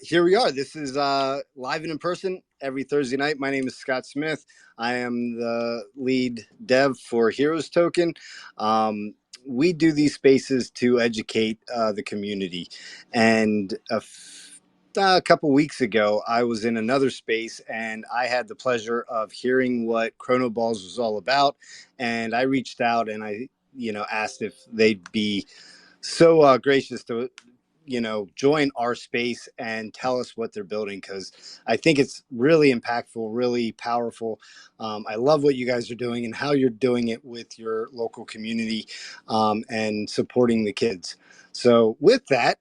Here we are. This is live and in person every Thursday night. My name is Scott Smith. I am the lead dev for Heroes Token. We do these spaces to educate the community. And a couple weeks ago, I was in another space and I had the pleasure of hearing what Chrono Ballz was all about. And I reached out and I asked if they'd be so gracious to join our space and tell us what they're building, because I think it's really impactful, really powerful. I love what you guys are doing and how you're doing it with your local community, and supporting the kids. So with that,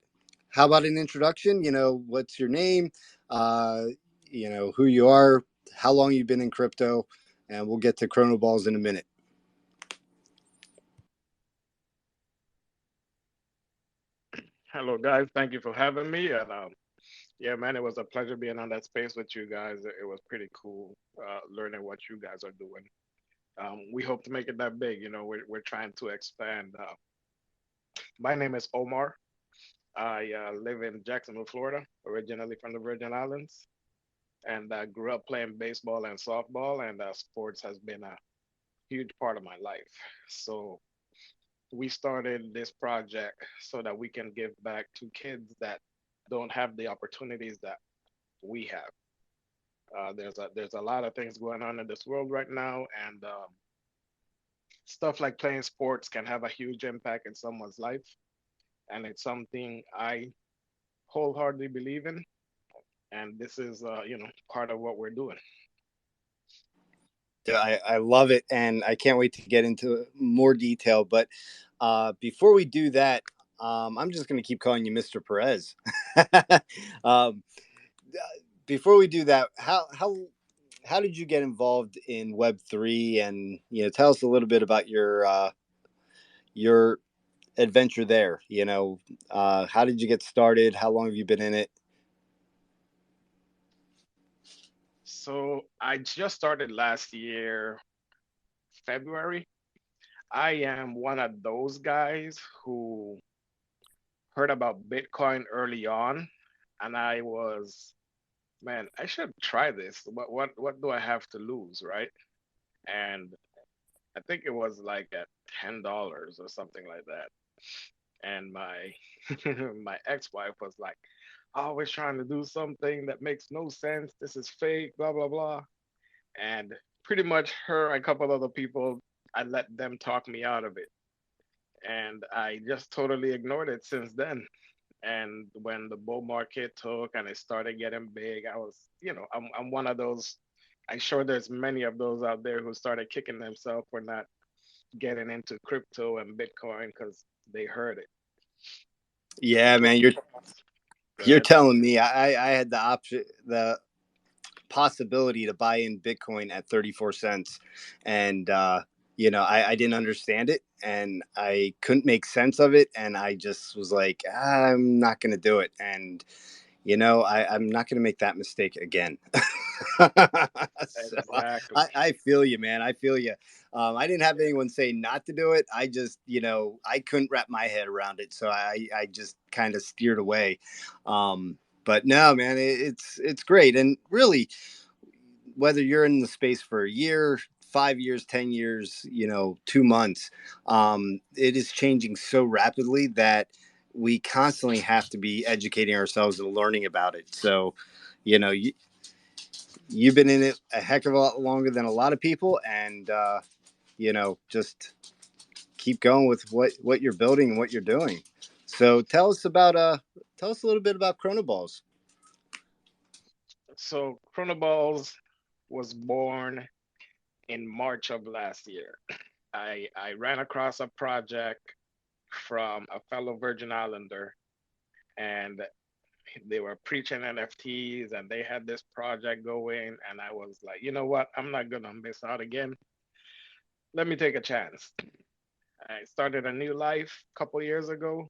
how about an introduction? What's your name? uh, who you are, how long you've been in crypto, and we'll get to Chrono Balls in a minute. Hello, guys. Thank you for having me. And yeah, man, it was a pleasure being on that space with you guys. It was pretty cool learning what you guys are doing. We hope to make it that big. We're trying to expand. My name is Omar. I live in Jacksonville, Florida, originally from the Virgin Islands, and I grew up playing baseball and softball, and sports has been a huge part of my life. So we started this project so that we can give back to kids that don't have the opportunities that we have. There's a lot of things going on in this world right now, and stuff like playing sports can have a huge impact in someone's life, and it's something I wholeheartedly believe in. And this is, part of what we're doing. I love it, and I can't wait to get into more detail. But before we do that, I'm just going to keep calling you Mr. Perez. um, Before we do that, how did you get involved in Web3? And tell us a little bit about your adventure there. How did you get started? How long have you been in it? So I just started last year, February. I am one of those guys who heard about Bitcoin early on, and I was, man, I should try this. What do I have to lose, right? And I think it was like at $10 or something like that. And my my ex-wife was like, always trying to do something that makes no sense. This is fake, blah blah blah. And pretty much her and a couple other people, I let them talk me out of it. And I just totally ignored it since then. And when the bull market took and it started getting big, I was, I'm one of those. I'm sure there's many of those out there who started kicking themselves for not getting into crypto and Bitcoin because they heard it. Yeah, But man, go you're ahead. telling me I had the possibility to buy in Bitcoin at 34 cents. And, I didn't understand it and I couldn't make sense of it. And I just was like, I'm not going to do it. And, I'm not going to make that mistake again. So Exactly. I feel you, man. I feel you. I didn't have anyone say not to do it. I just, I couldn't wrap my head around it. So I just kind of steered away. But no, man, it's great. And really, whether you're in the space for a year, 5 years, 10 years, 2 months, it is changing so rapidly that we constantly have to be educating ourselves and learning about it. So, you know, you, you've been in it a heck of a lot longer than a lot of people, and just keep going with what you're building and what you're doing. So, tell us a little bit about Chronoballs. So Chronoballs was born in March of last year. I ran across a project from a fellow Virgin Islander, and they were preaching NFTs, and they had this project going, and I was like, you know what? I'm not gonna miss out again. Let me take a chance. I started a new life a couple years ago,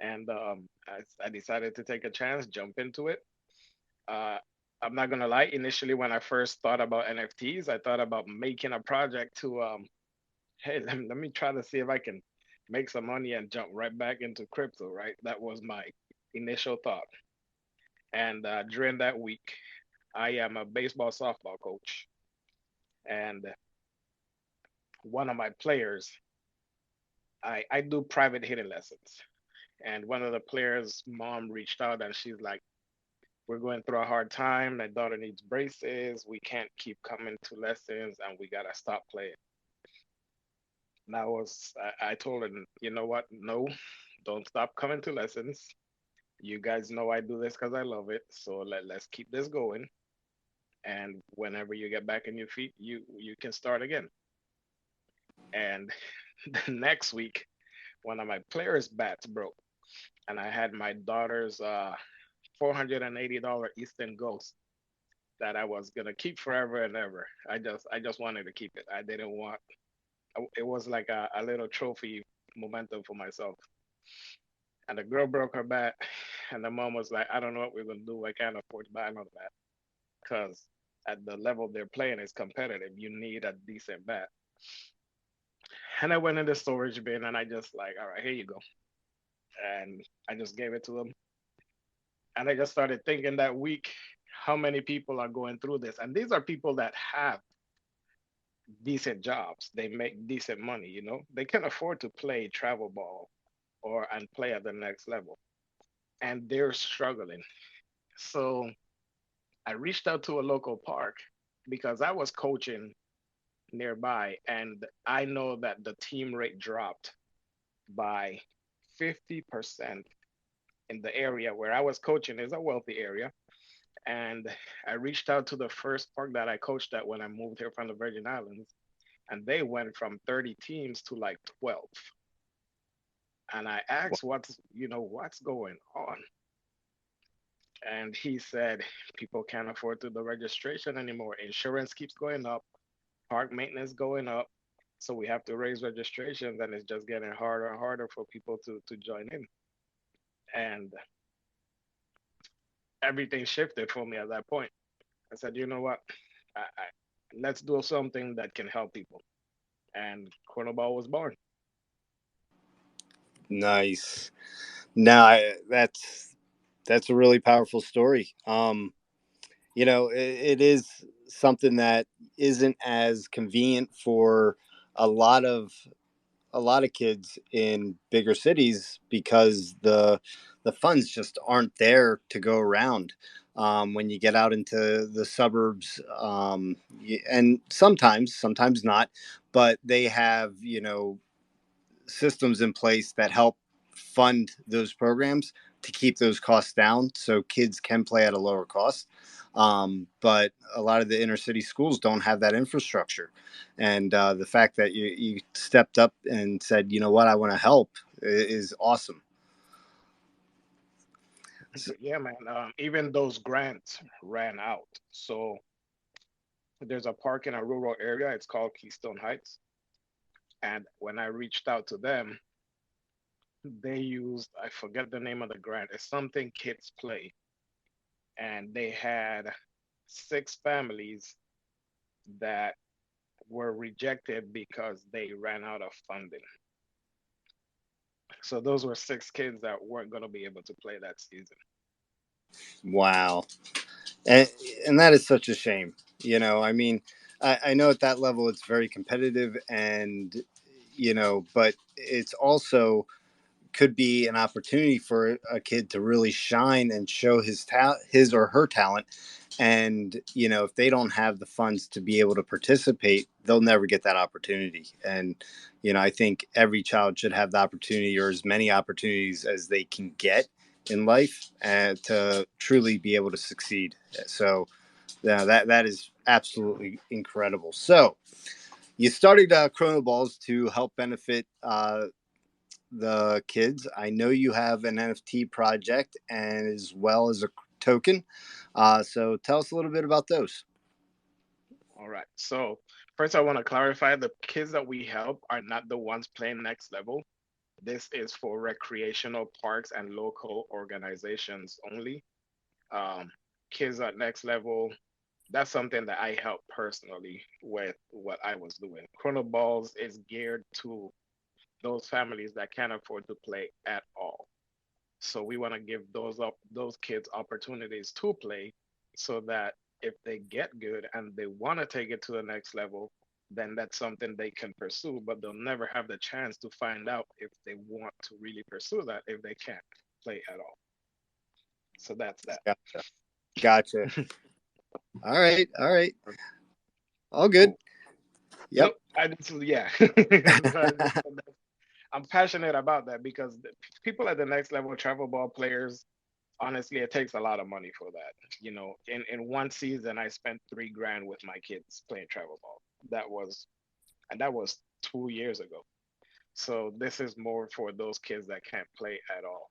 and I decided to take a chance, jump into it. Uh, I'm not gonna lie. Initially, when I first thought about NFTs, I thought about making a project to, hey, let me try to see if I can make some money and jump right back into crypto. Right, that was my initial thought. And during that week, I am a baseball softball coach, and one of my players, I do private hitting lessons. And one of the players' mom reached out and she's like, we're going through a hard time. My daughter needs braces. We can't keep coming to lessons and we gotta stop playing. And I told her, you know what? No, don't stop coming to lessons. You guys know I do this because I love it. So let's keep this going. And whenever you get back on your feet, you can start again. And the next week, one of my players' bats broke, and I had my daughter's $480 Eastern Ghost that I was gonna keep forever and ever. I just wanted to keep it. I didn't want. It was like a little trophy momentum for myself. And the girl broke her bat, and the mom was like, "I don't know what we're gonna do. I can't afford to buy another bat because at the level they're playing is competitive. You need a decent bat." And I went in the storage bin and I just like, all right, here you go. And I just gave it to them. And I just started thinking that week, how many people are going through this? And these are people that have decent jobs. They make decent money, you know. They can afford to play travel ball or and play at the next level. And they're struggling. So I reached out to a local park because I was coaching nearby and I know that the team rate dropped by 50% in the area where I was coaching is a wealthy area. And I reached out to the first park that I coached at when I moved here from the Virgin Islands, and they went from 30 teams to like 12. And I asked, what's going on? And he said, people can't afford to the registration anymore. Insurance keeps going up, park maintenance going up. So we have to raise registrations, and it's just getting harder and harder for people to join in. And everything shifted for me at that point. I said, you know what? Let's do something that can help people. And Crono was born. Nice. Now that's a really powerful story. It is something that isn't as convenient for a lot of a lot of kids in bigger cities because the funds just aren't there to go around. When you get out into the suburbs, and sometimes not, but they have systems in place that help fund those programs to keep those costs down so kids can play at a lower cost. But a lot of the inner city schools don't have that infrastructure. And the fact that you stepped up and said, you know what, I want to help is awesome. So, But yeah, man, even those grants ran out. So there's a park in a rural area. It's called Keystone Heights. And when I reached out to them, they used, I forget the name of the grant. It's something kids play. And they had 6 families that were rejected because they ran out of funding. So those were 6 kids that weren't going to be able to play that season. wow. and, and that is such a shame. I mean, I know at that level it's very competitive, and but it's also could be an opportunity for a kid to really shine and show his or her talent. And if they don't have the funds to be able to participate, they'll never get that opportunity. And I think every child should have the opportunity, or as many opportunities as they can get in life, to truly be able to succeed. So yeah, that is absolutely incredible. So you started Chrono Balls to help benefit the kids. I know you have an NFT project and as well as a token. So tell us a little bit about those. All right. So first, I want to clarify the kids that we help are not the ones playing next level. This is for recreational parks and local organizations only. Um, Kids at next level, that's something that I help personally with what I was doing. Chrono Balls is geared to those families that can't afford to play at all. So we want to give those kids opportunities to play, so that if they get good and they want to take it to the next level, then that's something they can pursue. But they'll never have the chance to find out if they want to really pursue that if they can't play at all. So that's that. Gotcha. Gotcha. All right. All right. All good. Cool. Yep. Nope. I just yeah. So I'm passionate about that because the people at the next level, travel ball players, honestly, it takes a lot of money for that. In one season, I spent 3 grand with my kids playing travel ball. That was and that was 2 years ago. So this is more for those kids that can't play at all.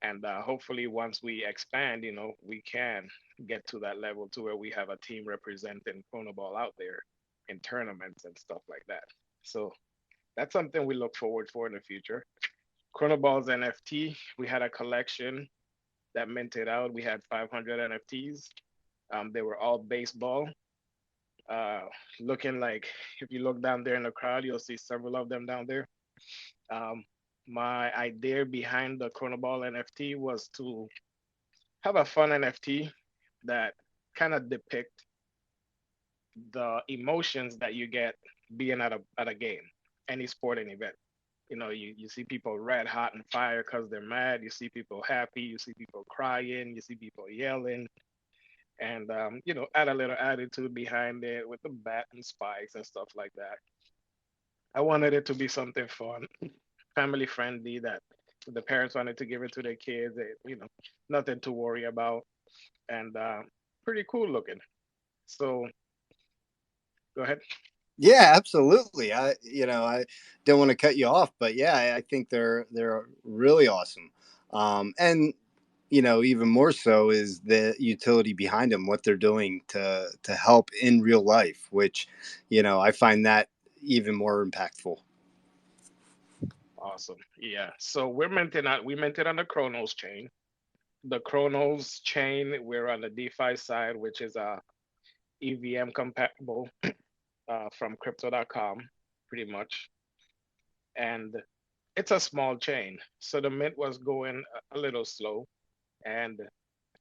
And hopefully, once we expand, we can get to that level to where we have a team representing Crono ball out there in tournaments and stuff like that. So that's something we look forward for in the future. Chrono Ball's NFT, we had a collection that minted out. We had 500 NFTs. They were all baseball, uh, looking like if you look down there in the crowd, you'll see several of them down there. Um, my idea behind the Chrono Ball NFT was to have a fun NFT that kind of depict the emotions that you get being at a game, any sporting event. You see people red hot and fire because they're mad. You see people happy. You see people crying. You see people yelling, and add a little attitude behind it with the bat and spikes and stuff like that. I wanted it to be something fun, family friendly, that the parents wanted to give it to their kids. Nothing to worry about, and pretty cool looking. So go ahead. Yeah, absolutely. I don't want to cut you off, but yeah, I think they're really awesome. And even more so is the utility behind them, what they're doing to help in real life, which I find that even more impactful. Awesome. Yeah. So we minted on the Chronos chain. The Chronos chain, we're on the DeFi side, which is EVM compatible from crypto.com, pretty much. And it's a small chain. So the mint was going a little slow. And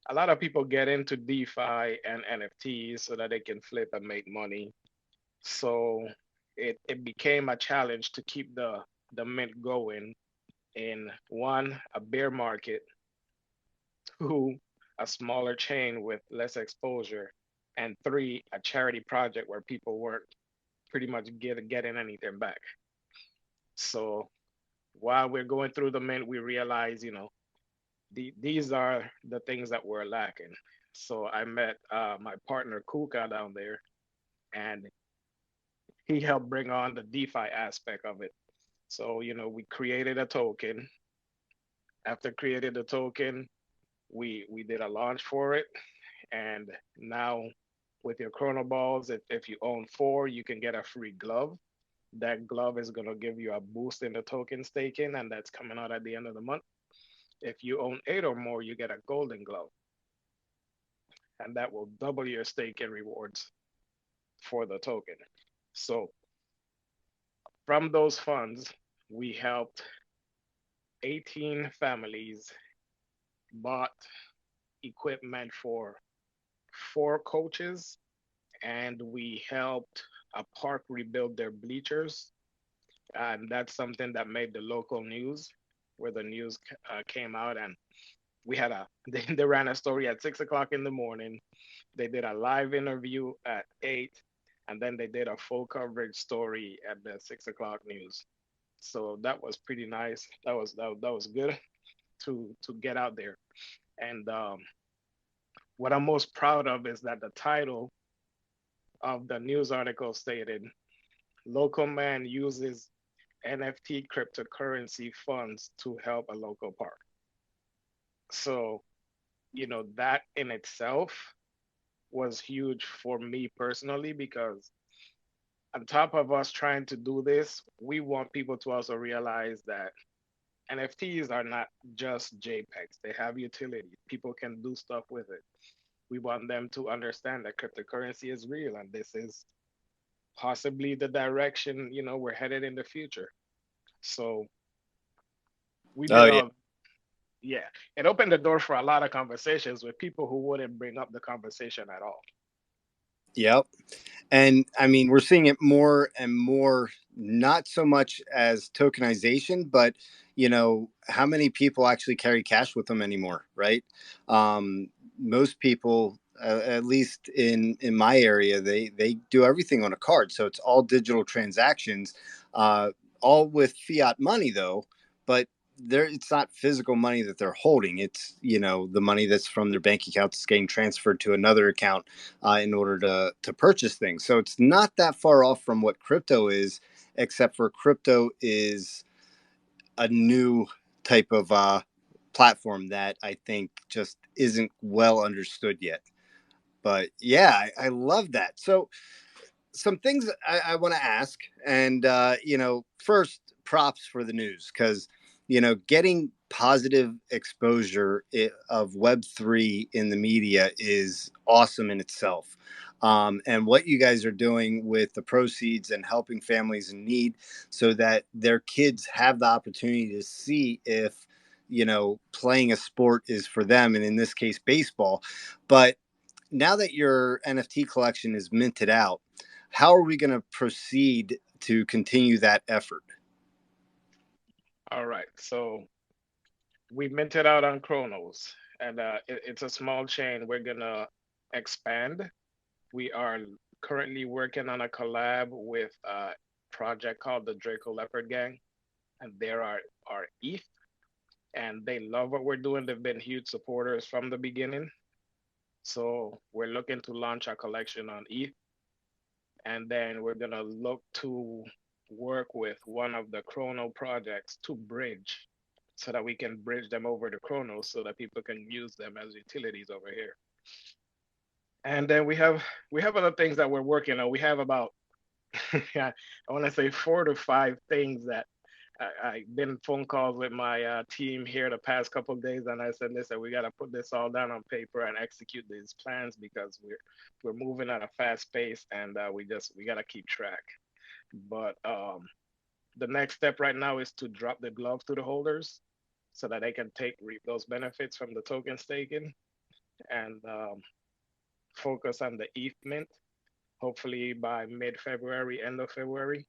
a lot of people get into DeFi and NFTs so that they can flip and make money. So it became a challenge to keep the mint going in one, a bear market, two, a smaller chain with less exposure, and three, a charity project where people weren't pretty much getting anything back. So while we're going through the mint, we realize, these are the things that we're lacking. So I met my partner Kuka down there, and he helped bring on the DeFi aspect of it. So, we created a token. After created the token, we did a launch for it. And now with your Chrono Balls, if you own four, you can get a free glove. That glove is going to give you a boost in the token staking, and that's coming out at the end of the month. If you own eight or more, you get a golden glove, and that will double your staking rewards for the token. So from those funds, we helped 18 families, bought equipment for four coaches, and we helped a park rebuild their bleachers. And that's something that made the local news, where the news came out, and we had they ran a story at 6 o'clock in the morning. They did a live interview at 8, and then they did a full coverage story at the 6 o'clock news. So that was pretty nice. That was good to get out there. And what I'm most proud of is that the title of the news article stated, "Local man uses NFT cryptocurrency funds to help a local park." So, that in itself was huge for me personally, because on top of us trying to do this, we want people to also realize that NFTs are not just JPEGs. They have utility. People can do stuff with it. We want them to understand that cryptocurrency is real, and this is possibly the direction, we're headed in the future. So we Oh did yeah. all yeah, it opened the door for a lot of conversations with people who wouldn't bring up the conversation at all. Yep. And I mean, we're seeing it more and more, not so much as tokenization, but how many people actually carry cash with them anymore, right? Most people, at least in my area, they do everything on a card, so it's all digital transactions, uh, all with fiat money though, but there it's not physical money that they're holding. It's the money that's from their bank account that's getting transferred to another account in order to purchase things. So it's not that far off from what crypto is, except for crypto is a new type of platform that I think just isn't well understood yet. But yeah, I love that. So some things I want to ask, and first, props for the news because getting positive exposure of Web3 in the media is awesome in itself. And what you guys are doing with the proceeds and helping families in need so that their kids have the opportunity to see if playing a sport is for them, and in this case baseball. But now that your NFT collection is minted out, how are we going to proceed to continue that effort? All right, so we minted out on Chronos, and it's a small chain. We're gonna expand. We are currently working on a collab with a project called the Draco Leopard Gang, and they're our ETH, and they love what we're doing. They've been huge supporters from the beginning. So we're looking to launch our collection on ETH, and then we're gonna look to work with one of the Crono projects to bridge, so that we can bridge them over to Chronos, so that people can use them as utilities over here. And then we have other things that we're working on. We have about yeah, I want to say 4 to 5 things that I've been phone calls with my team here the past couple of days, and I said, listen, we got to put this all down on paper and execute these plans because we're moving at a fast pace, and we got to keep track. But the next step right now is to drop the glove to the holders so that they can reap those benefits from the token staking, and focus on the ETH mint, hopefully by mid-February, end of February.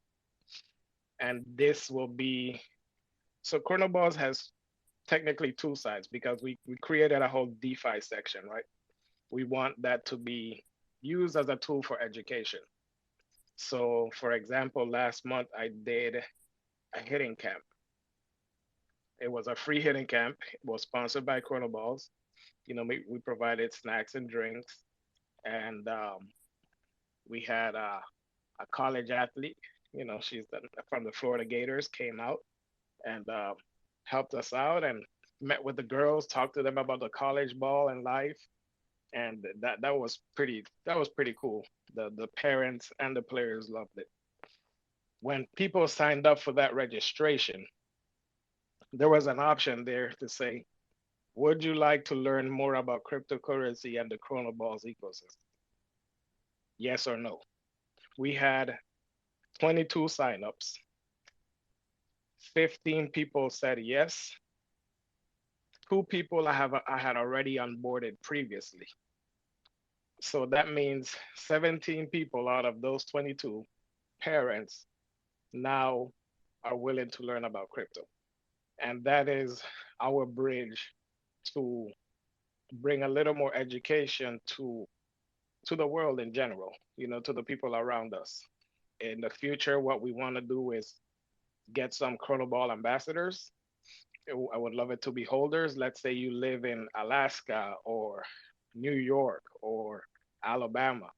And this will be so Chrono Ballz has technically two sides because we created a whole DeFi section, right? We want that to be used as a tool for education. So, for example, last month I did a hitting camp. It was a free hitting camp. It was sponsored by Chrono Ballz. We provided snacks and drinks, and we had a college athlete. From the Florida Gators, came out and helped us out and met with the girls, talked to them about the college ball and life, and that was pretty cool. The parents and the players loved it. When people signed up for that registration, there was an option there to say, would you like to learn more about cryptocurrency and the Chrono Ballz ecosystem? Yes or no? We had 22 signups. 15 people said yes. 2 people I had already onboarded previously. So that means 17 people out of those 22 parents now are willing to learn about crypto. And that is our bridge to bring a little more education to the world in general, to the people around us. In the future, what we want to do is get some Chronoball ambassadors. I would love it to be holders. Let's say you live in Alaska or New York or Alabama,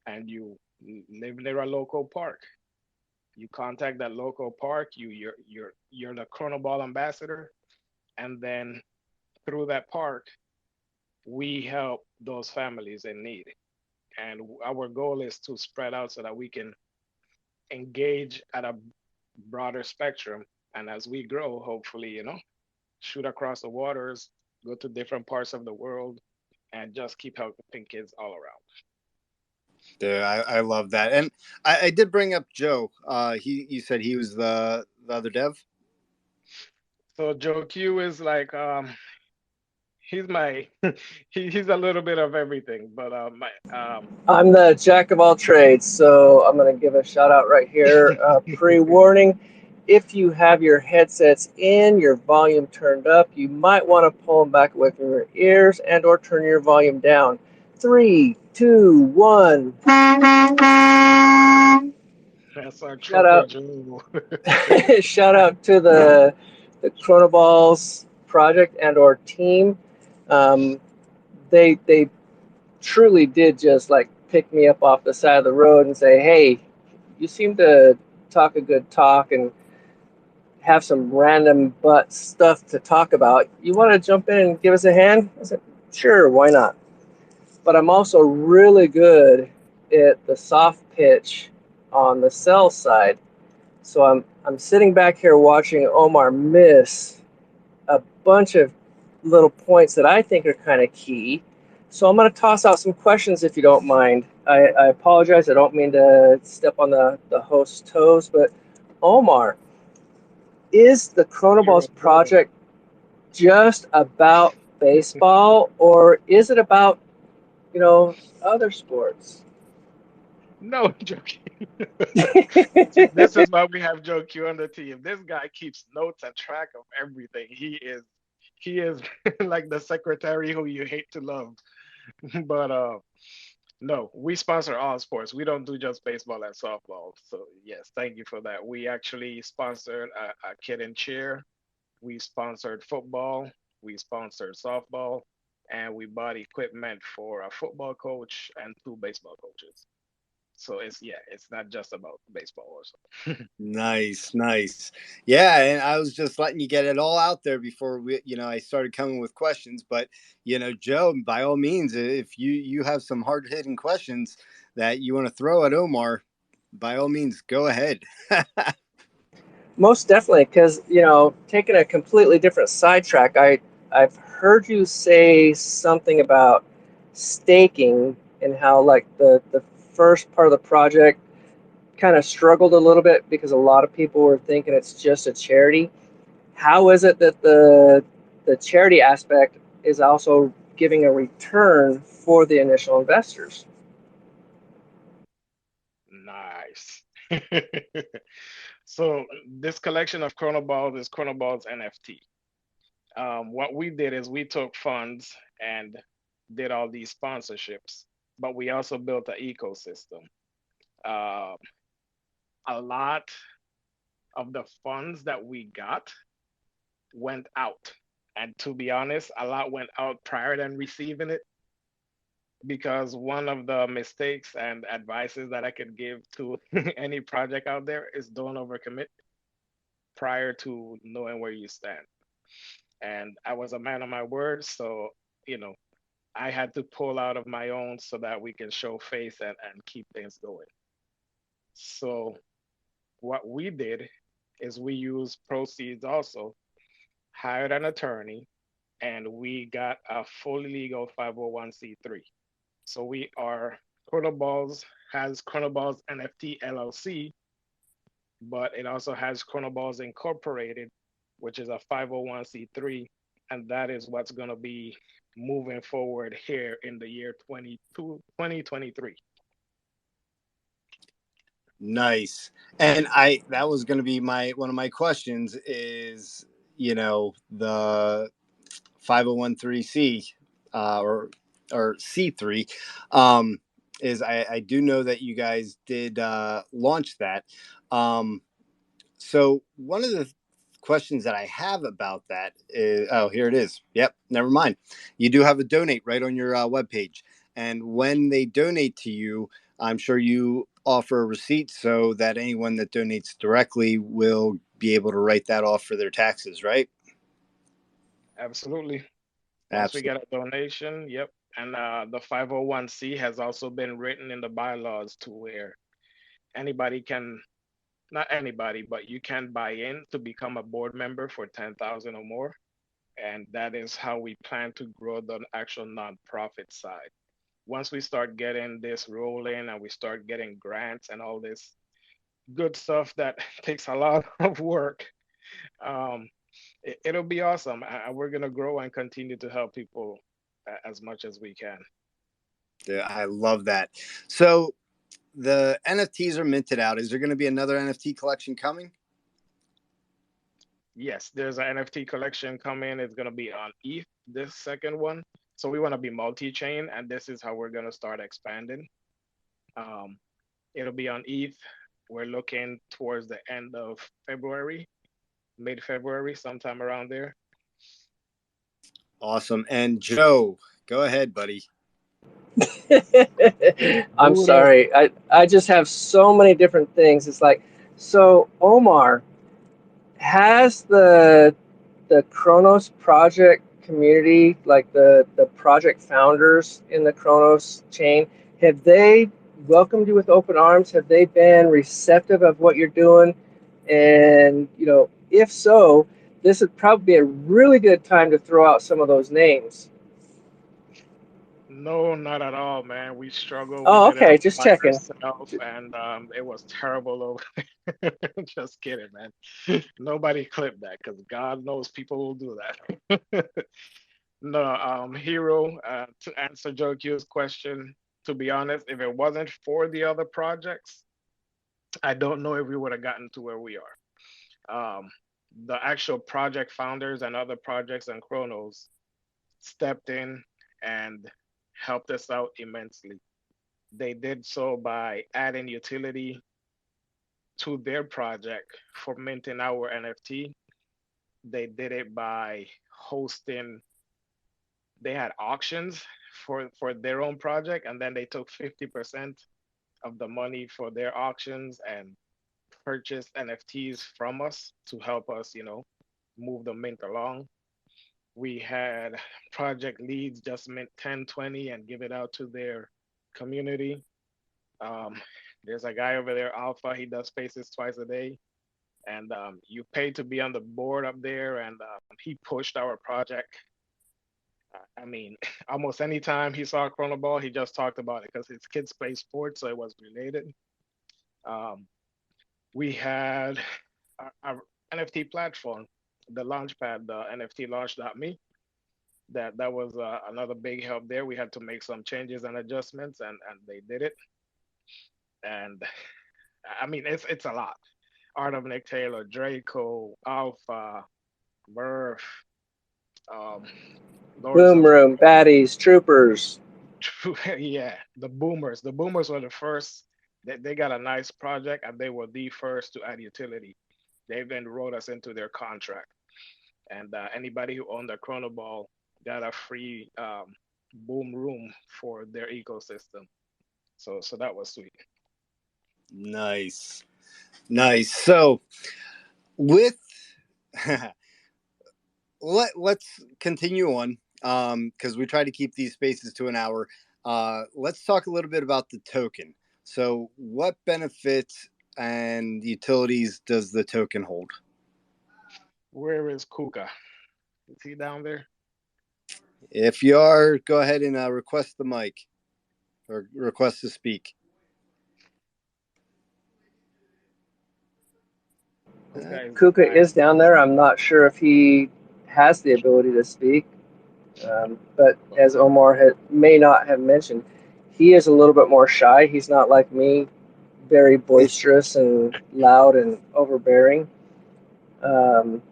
and you live near a local park. You contact that local park. You're the Chronoball ambassador, and then through that park, we help those families in need. And our goal is to spread out so that we can engage at a broader spectrum. And as we grow, hopefully, shoot across the waters, go to different parts of the world, and just keep helping kids all around. Yeah, I love that. And I did bring up Joe. You said he was the other dev. So Joe Q is like he's my he's a little bit of everything, but my I'm the jack of all trades, so I'm going to give a shout out right here. Pre warning, if you have your headsets in, your volume turned up, you might want to pull them back away from your ears and or turn your volume down. Three, two, one. that's our Shout trucker out, Joe. shout out to the Crono Ballz project and or team. Um, they truly did just like pick me up off the side of the road and say, "Hey, you seem to talk a good talk and have some random but stuff to talk about. You want to jump in and give us a hand?" I said, "Sure, why not?" But I'm also really good at the soft pitch on the sell side. So I'm sitting back here watching Omar miss a bunch of little points that I think are kind of key. So I'm going to toss out some questions if you don't mind. I apologize. I don't mean to step on the host's toes, but Omar, is the You're all Chronoballs good. project just about baseball, or is it about, other sports? No, I'm joking. See, this is why we have Joe Q on the team. This guy keeps notes and track of everything. He is like the secretary who you hate to love. But no, we sponsor all sports. We don't do just baseball and softball. So yes, thank you for that. We actually sponsored a kid in cheer. We sponsored football. We sponsored softball, and we bought equipment for a football coach and two baseball coaches. So it's yeah, it's not just about baseball also. Nice, nice. Yeah, and I was just letting you get it all out there before I started coming with questions. But Joe, by all means, if you have some hard hitting questions that you want to throw at Omar, by all means, go ahead. Most definitely, because taking a completely different sidetrack, I've heard you say something about staking and how like the first part of the project kind of struggled a little bit because a lot of people were thinking it's just a charity. How is it that the charity aspect is also giving a return for the initial investors? Nice. So this collection of Chronoballs is Chronoballs NFT. What we did is we took funds and did all these sponsorships, but we also built an ecosystem. Uh, a lot of the funds that we got went out. And to be honest, a lot went out prior than receiving it because one of the mistakes and advices that I could give to any project out there is don't overcommit prior to knowing where you stand. And I was a man of my word, so you know, I had to pull out of my own so that we can show face and keep things going. So what we did is we used proceeds also, hired an attorney, and we got a fully legal 501c3. So we are Chronoballs has Chronoballs NFT LLC, but it also has Chronoballs Incorporated, which is a 501c3, and that is what's going to be moving forward here in the year 2023. Nice. And I that was going to be my one of my questions is, the 501c or C3 um is I do know that you guys did launch that. Um so one of the questions that I have about that is, oh, here it is. Yep, never mind. You do have a donate right on your webpage. And when they donate to you, I'm sure you offer a receipt so that anyone that donates directly will be able to write that off for their taxes, right? Absolutely. Once we get Absolutely. a donation, yep. And the 501c has also been written in the bylaws to where anybody can, not anybody, but you can buy in to become a board member for 10,000 or more. And that is how we plan to grow the actual nonprofit side. Once we start getting this rolling and we start getting grants and all this good stuff that takes a lot of work, um, It'll be awesome. We're gonna grow and continue to help people as much as we can. Yeah, I love that. So the NFTs are minted out. Is there going to be another NFT collection coming? Yes, there's an NFT collection coming. It's gonna be on ETH, this second one. So we want to be multi-chain, and this is how we're gonna start expanding. Um, it'll be on ETH. We're looking towards the end of February, mid-February, sometime around there. Awesome. And Joe, go ahead, buddy. I'm Buddha. sorry. I just have so many different things. It's like, so Omar, has the Kronos project community, like the project founders in the Kronos chain, have they welcomed you with open arms? Have they been receptive of what you're doing? And if so, this would probably be a really good time to throw out some of those names. No, not at all, man. We struggled. We Oh, did it okay, all just by checking. ourselves, and it was terrible over. Just kidding, man. Nobody clipped that because God knows people will do that. No, Hero, to answer Joe Q's question, to be honest, if it wasn't for the other projects, I don't know if we would have gotten to where we are. The actual project founders and other projects and Chronos stepped in and helped us out immensely. They did so by adding utility to their project for minting our NFT. They did it by hosting, they had auctions for their own project, and then they took 50% of the money for their auctions and purchased NFTs from us to help us, move the mint along. We had project leads just mint 10, 20 and give it out to their community. Um, there's a guy over there, Alpha. He does spaces twice a day, and you pay to be on the board up there. And he pushed our project. I mean, almost any time he saw Chrono Ball, he just talked about it because his kids play sports, so it was related. Um, we had our NFT platform, the Launchpad, the NFT Launch.me. That was another big help there. We had to make some changes and adjustments, and they did it. And I mean, it's a lot. Art of Nick Taylor, Draco, Alpha, Murph, um, Lords Boom of room, baddies, troopers. yeah, the Boomers. The Boomers were the first. They got a nice project, and they were the first to add utility. They then wrote us into their contract, and anybody who owned a Chrono Ball got a free Boom room for their ecosystem. So that was sweet. Nice. Nice. So with let's continue on because we try to keep these spaces to an hour. Let's talk a little bit about the token. So what benefits and utilities does the token hold? Where is Kuka? Is he down there? If you are, go ahead and request the mic or request to speak. Kuka is the Kuka guy. is down there. I'm not sure if he has the ability to speak, but as Omar may not have mentioned, he is a little bit more shy. He's not like me, very boisterous and loud and overbearing. Um,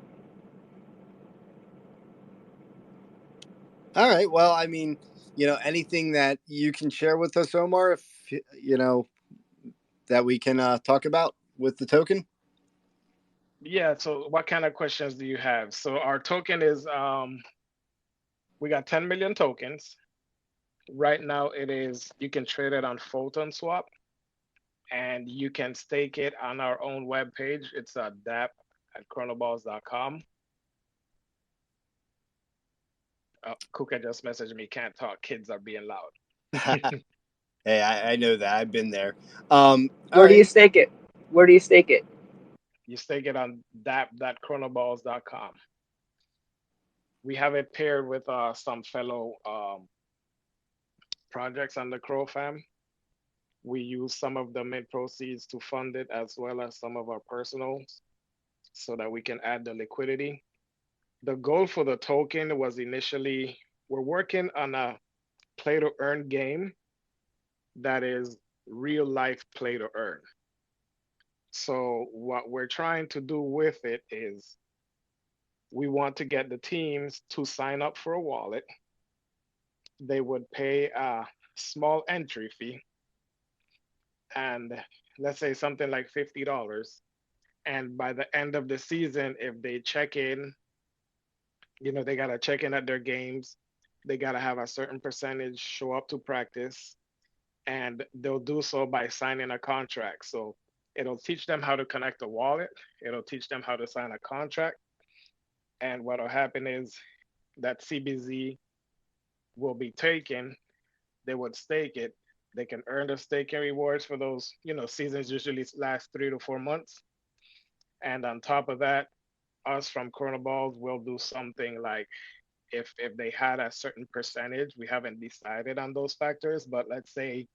All right. Well, I mean, anything that you can share with us, Omar, if that we can talk about with the token. Yeah. So what kind of questions do you have? So our token is we got 10 million tokens. Right now it is you can trade it on Photon Swap and you can stake it on our own webpage. It's dap at chronoballs.com. Kuka just messaged me, can't talk, kids are being loud. Hey, I know that. I've been there. All where do right. you stake it? Where do you stake it? You stake it on dap.chronoballs.com. We have it paired with some fellow projects on the Crow fam. We use some of the mint proceeds to fund it as well as some of our personals so that we can add the liquidity. The goal for the token was initially we're working on a play to earn game that is real life play to earn. So what we're trying to do with it is we want to get the teams to sign up for a wallet. They would pay a small entry fee and let's say something like $50. And by the end of the season, if they check in, they got to check in at their games. They got to have a certain percentage show up to practice, and they'll do so by signing a contract. So it'll teach them how to connect a wallet, it'll teach them how to sign a contract. And what'll happen is that CBZ will be taken, they would stake it. They can earn the staking rewards for those, seasons usually last 3 to 4 months. And on top of that, us from Crono Ballz will do something like if they had a certain percentage, we haven't decided on those factors, but let's say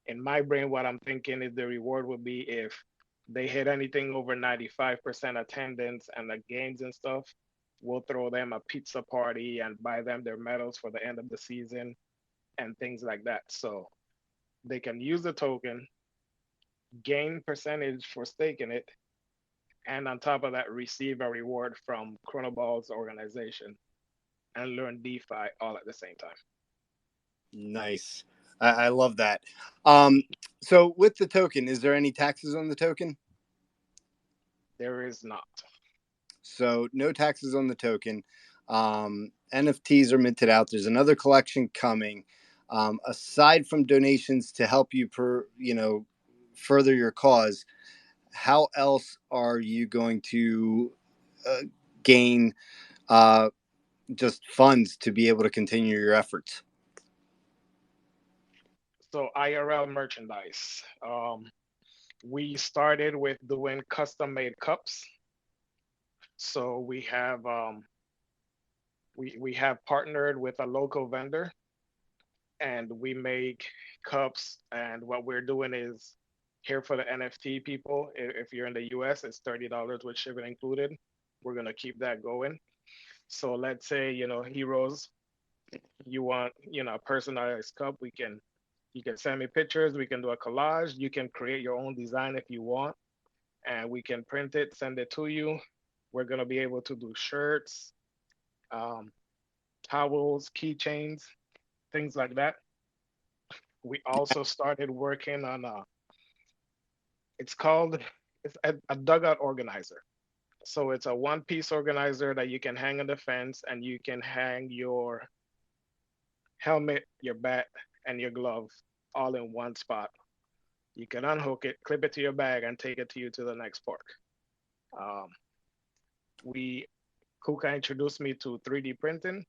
in my brain, what I'm thinking is the reward would be if they hit anything over 95% attendance and the games and stuff, we'll throw them a pizza party and buy them their medals for the end of the season and things like that. So they can use the token, gain percentage for staking it, and on top of that, receive a reward from Crono Ballz organization and learn DeFi all at the same time. Nice. I love that. Um, so with the token, is there any taxes on the token? There is not. So no taxes on the token. NFTs are minted out. There's another collection coming. Aside from donations to help you further your cause, how else are you going to gain just funds to be able to continue your efforts? So IRL merchandise. We started with doing custom made cups. So we have partnered with a local vendor and we make cups. And what we're doing is here for the NFT people, if you're in the US, it's $30 with shipping included. We're gonna keep that going. So let's say, heroes, you want, a personalized cup, you can send me pictures, we can do a collage, you can create your own design if you want, and we can print it, send it to you. We're gonna be able to do shirts, um, towels, keychains, things like that. We also started working on it's called it's a dugout organizer. So it's a one-piece organizer that you can hang on the fence, and you can hang your helmet, your bat, and your glove all in one spot. You can unhook it, clip it to your bag, and take it to you to the next park. Um, we Kuka introduced me to 3D printing,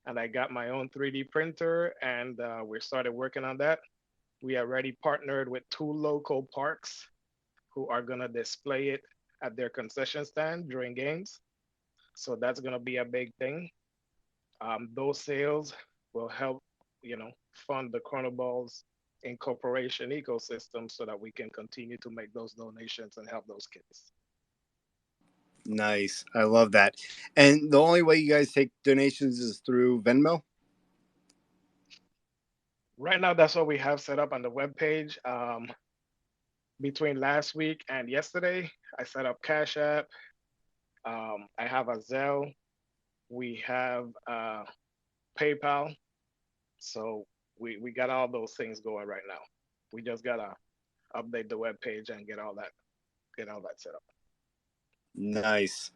and I got my own 3D printer, and we started working on that. We already partnered with 2 local parks who are gonna display it at their concession stand during games. So that's gonna be a big thing. Those sales will help, fund the Crono Ballz incorporation ecosystem so that we can continue to make those donations and help those kids. Nice. I love that. And the only way you guys take donations is through Venmo? Right now, that's what we have set up on the webpage. Between last week and yesterday, I set up Cash App. I have a Zelle. We have PayPal. So we got all those things going right now. We just gotta update the webpage and get all that set up. Nice.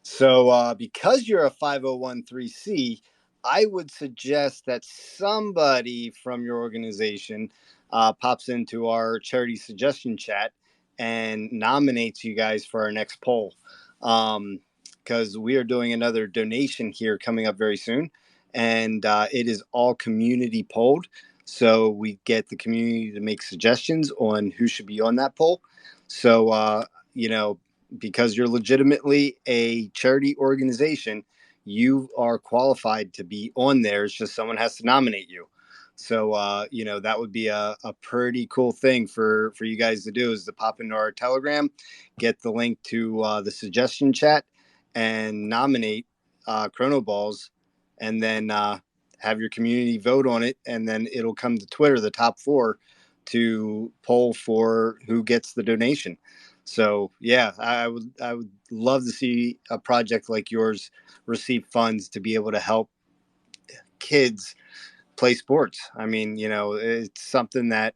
So, because you're a 501c, I would suggest that somebody from your organization pops into our charity suggestion chat and nominates you guys for our next poll. Because we are doing another donation here coming up very soon, and it is all community polled. So we get the community to make suggestions on who should be on that poll. So, because you're legitimately a charity organization, you are qualified to be on there. It's just someone has to nominate you. So, that would be a pretty cool thing for you guys to do, is to pop into our Telegram, get the link to the suggestion chat, and nominate Chrono Balls, and then have your community vote on it, and then it'll come to Twitter, the top four, to poll for who gets the donation. So yeah, I would love to see a project like yours receive funds to be able to help kids play sports. I mean, it's something that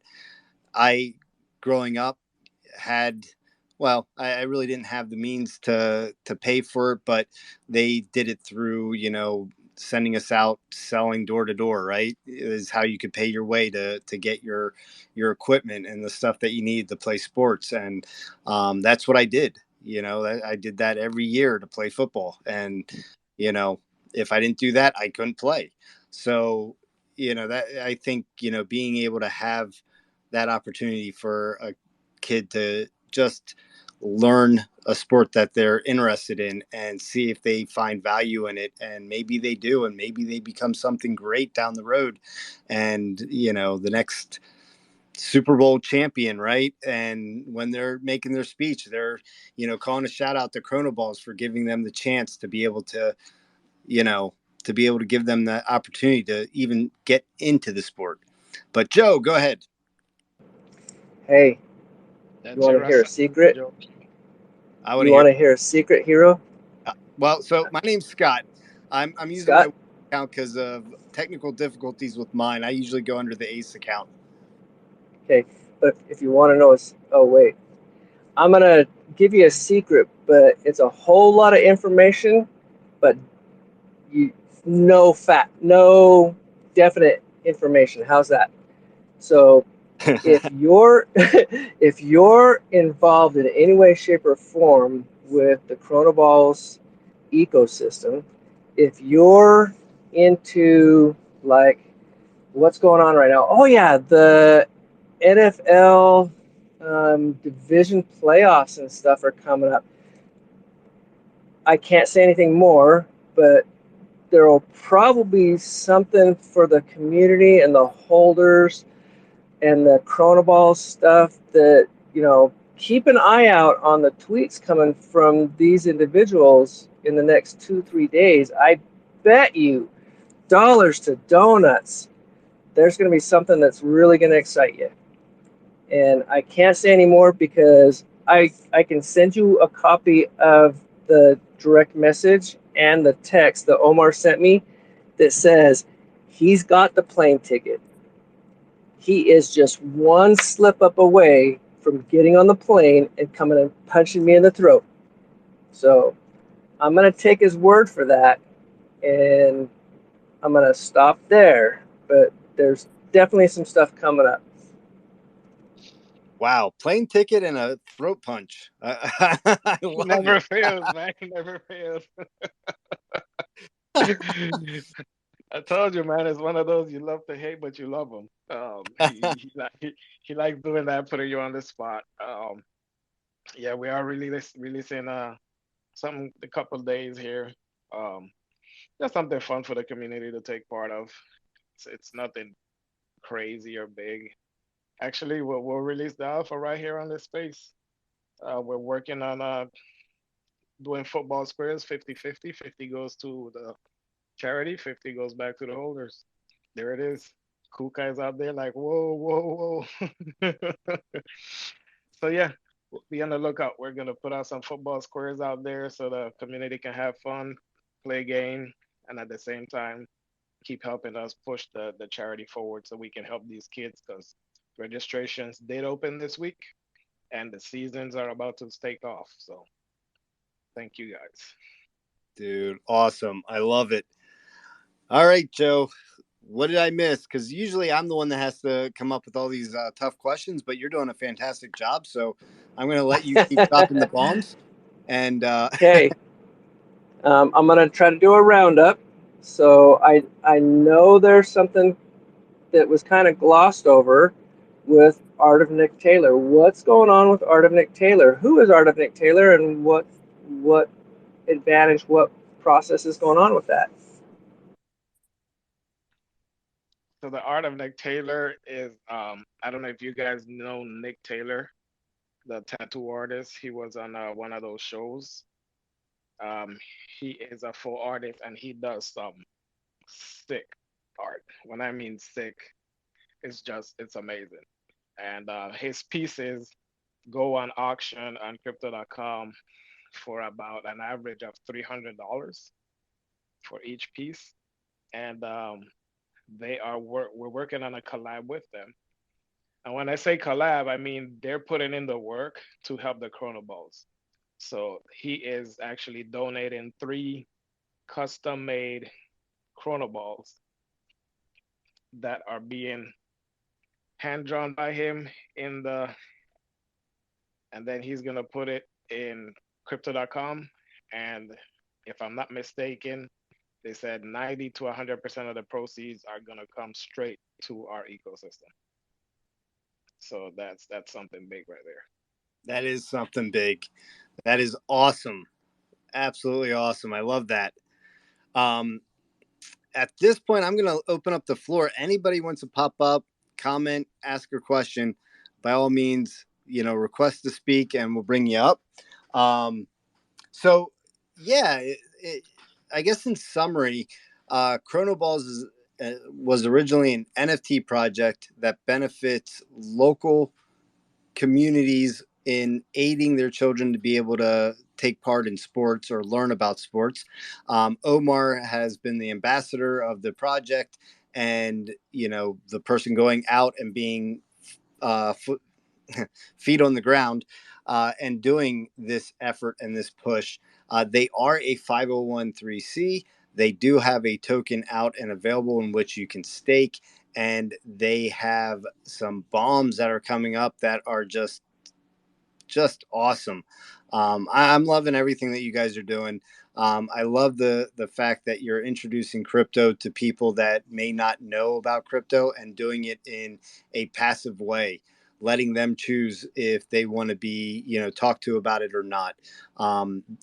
I, growing up, had. Well, I really didn't have the means to pay for it, but they did it through, sending us out selling door to door. Right, is how you could pay your way to get your equipment and the stuff that you need to play sports, and that's what I did. I did that every year to play football, and you know, if I didn't do that, I couldn't play. So, that I think, being able to have that opportunity for a kid to just learn a sport that they're interested in and see if they find value in it, and maybe they do, and maybe they become something great down the road, and the next Super Bowl champion, right? And when they're making their speech, they're calling a shout out to Chrono Balls for giving them the chance to be able to you know give them the opportunity to even get into the sport. But Joe, go ahead. Hey, you That's want your to hear a assignment, secret? Joe. I want You to hear. want to hear a secret, hero? Well, so my name's Scott. I'm using my Scott? account because of technical difficulties with mine. I usually go under the Ace account. Okay, but if you want to know, oh wait, I'm gonna give you a secret, but it's a whole lot of information, but you no definite information. How's that? So if you're if you're involved in any way, shape, or form with the Chronoballs ecosystem, if you're into like what's going on right now, oh yeah, the NFL division playoffs and stuff are coming up. I can't say anything more, but there will probably be something for the community and the holders and the Chronoball stuff that, keep an eye out on the tweets coming from these individuals in the next 2-3 days. I bet you dollars to donuts, there's going to be something that's really going to excite you. And I can't say any more because I can send you a copy of the direct message and the text that Omar sent me that says he's got the plane ticket. He is just one slip up away from getting on the plane and coming and punching me in the throat. So I'm going to take his word for that, and I'm going to stop there. But there's definitely some stuff coming up. Wow, plane ticket and a throat punch. I love Never it. fails, man. Never fails. I told you, man. It's one of those you love to hate, but you love him. He likes doing that, putting you on the spot. Yeah, we are releasing some a couple days here. Um, just something fun for the community to take part of. It's nothing crazy or big. Actually, we'll release the alpha right here on this space. We're working on doing football squares 50-50. 50 goes to the charity, 50 goes back to the holders. There it is. Cool guys out there like, whoa, whoa, whoa. So yeah, be on the lookout. We're gonna put out some football squares out there so the community can have fun, play game, and at the same time keep helping us push the charity forward so we can help these kids because registrations did open this week and the seasons are about to take off. So thank you guys. Dude, awesome. I love it. All right, Joe. What did I miss? Because usually I'm the one that has to come up with all these tough questions, but you're doing a fantastic job. So I'm going to let you keep dropping the bombs. And Okay, I'm going to try to do a roundup. So I know there's something that was kind of glossed over with Art of Nick Taylor. What's going on with Art of Nick Taylor? Who is Art of Nick Taylor, and what advantage, what process is going on with that? So the art of Nick Taylor is I don't know if you guys know Nick Taylor, the tattoo artist. He was on one of those shows. Um, he is a full artist and he does some sick art. When I mean sick, it's amazing. And his pieces go on auction on crypto.com for about an average of $300 for each piece. And we're working on a collab with them. And when I say collab, I mean they're putting in the work to help the Chrono Balls. So he is actually donating three custom made Chrono Balls that are being hand drawn by him in the, and then he's gonna put it in crypto.com. And if I'm not mistaken, they said 90 to 100% of the proceeds are gonna come straight to our ecosystem. So that's something big right there. That is something big. That is awesome. Absolutely awesome. I love that. Um, at this point, I'm going to open up the floor. Anybody wants to pop up, comment, ask a question, by all means, request to speak and we'll bring you up. Um, so, yeah, I guess in summary, Chrono Balls was originally an NFT project that benefits local communities in aiding their children to be able to take part in sports or learn about sports. Omar has been the ambassador of the project, and the person going out and being foot, feet on the ground and doing this effort and this push. They are a 501c. They do have a token out and available in which you can stake, and they have some bombs that are coming up that are just awesome. I'm loving everything that you guys are doing. I love the fact that you're introducing crypto to people that may not know about crypto and doing it in a passive way, letting them choose if they want to be talked to about it or not.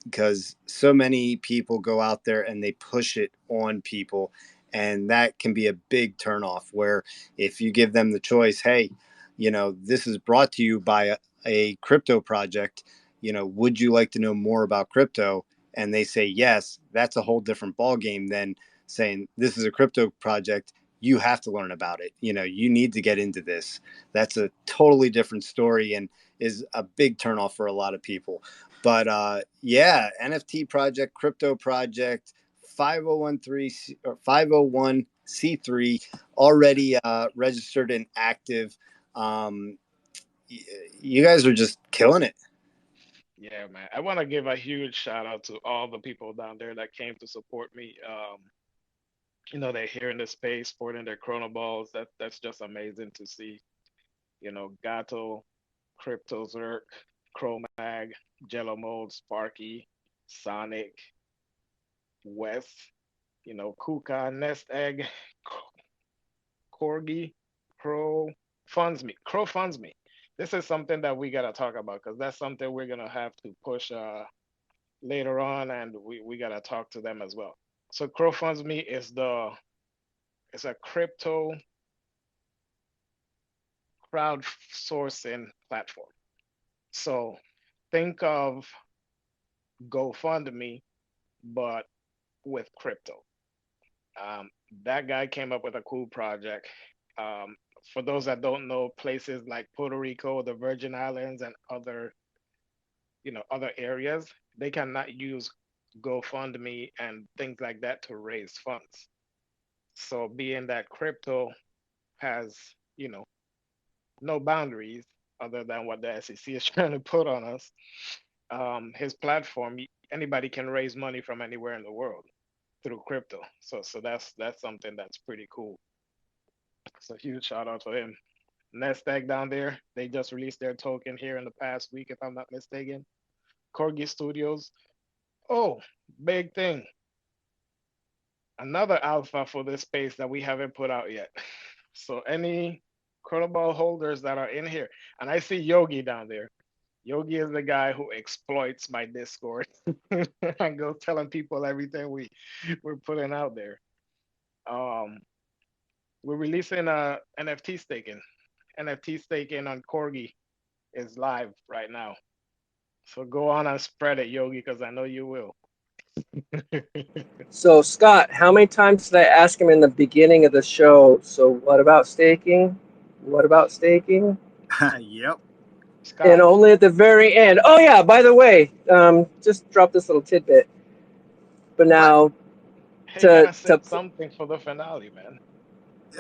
Because so many people go out there and they push it on people, and that can be a big turnoff. Where if you give them the choice, hey, this is brought to you by a crypto project, would you like to know more about crypto? And they say yes, that's a whole different ball game than saying this is a crypto project, you have to learn about it, you need to get into this. That's a totally different story and is a big turnoff for a lot of people. But yeah, NFT project, crypto project, 5013 or 501c3, already registered and active. um, you guys are just killing it. Yeah, man. I want to give a huge shout out to all the people down there that came to support me. They're here in the space, sporting their Chrono Balls. That's just amazing to see. Gato, Crypto Zerk, Chromag, Jello Mold, Sparky, Sonic, Wes, Kuka, Nest Egg, Corgi, Crow funds me. Crow funds me. This is something that we gotta talk about because that's something we're gonna have to push later on, and we gotta talk to them as well. So Crow funds me is a crypto crowdsourcing platform. So think of GoFundMe, but with crypto. Um, that guy came up with a cool project. Um, for those that don't know, places like Puerto Rico, the Virgin Islands, and other areas, they cannot use GoFundMe and things like that to raise funds. So being that crypto has, you know, no boundaries other than what the SEC is trying to put on us, his platform, anybody can raise money from anywhere in the world through crypto. So that's something that's pretty cool. So huge shout out to him. Nasdaq down there, they just released their token here in the past week, if I'm not mistaken. Corgi Studios. Oh, big thing. Another alpha for this space that we haven't put out yet. So any Chronoball holders that are in here, and I see Yogi down there. Yogi is the guy who exploits my Discord and goes telling people everything we're putting out there. Um, we're releasing a NFT staking. NFT staking on Corgi is live right now. So go on and spread it, Yogi, because I know you will. So, Scott, how many times did I ask him in the beginning of the show? So, what about staking? What about staking? Yep. And Scott, only at the very end. Oh, yeah, by the way, just drop this little tidbit. But Right. now, hey, you to, gotta say to something for the finale, man.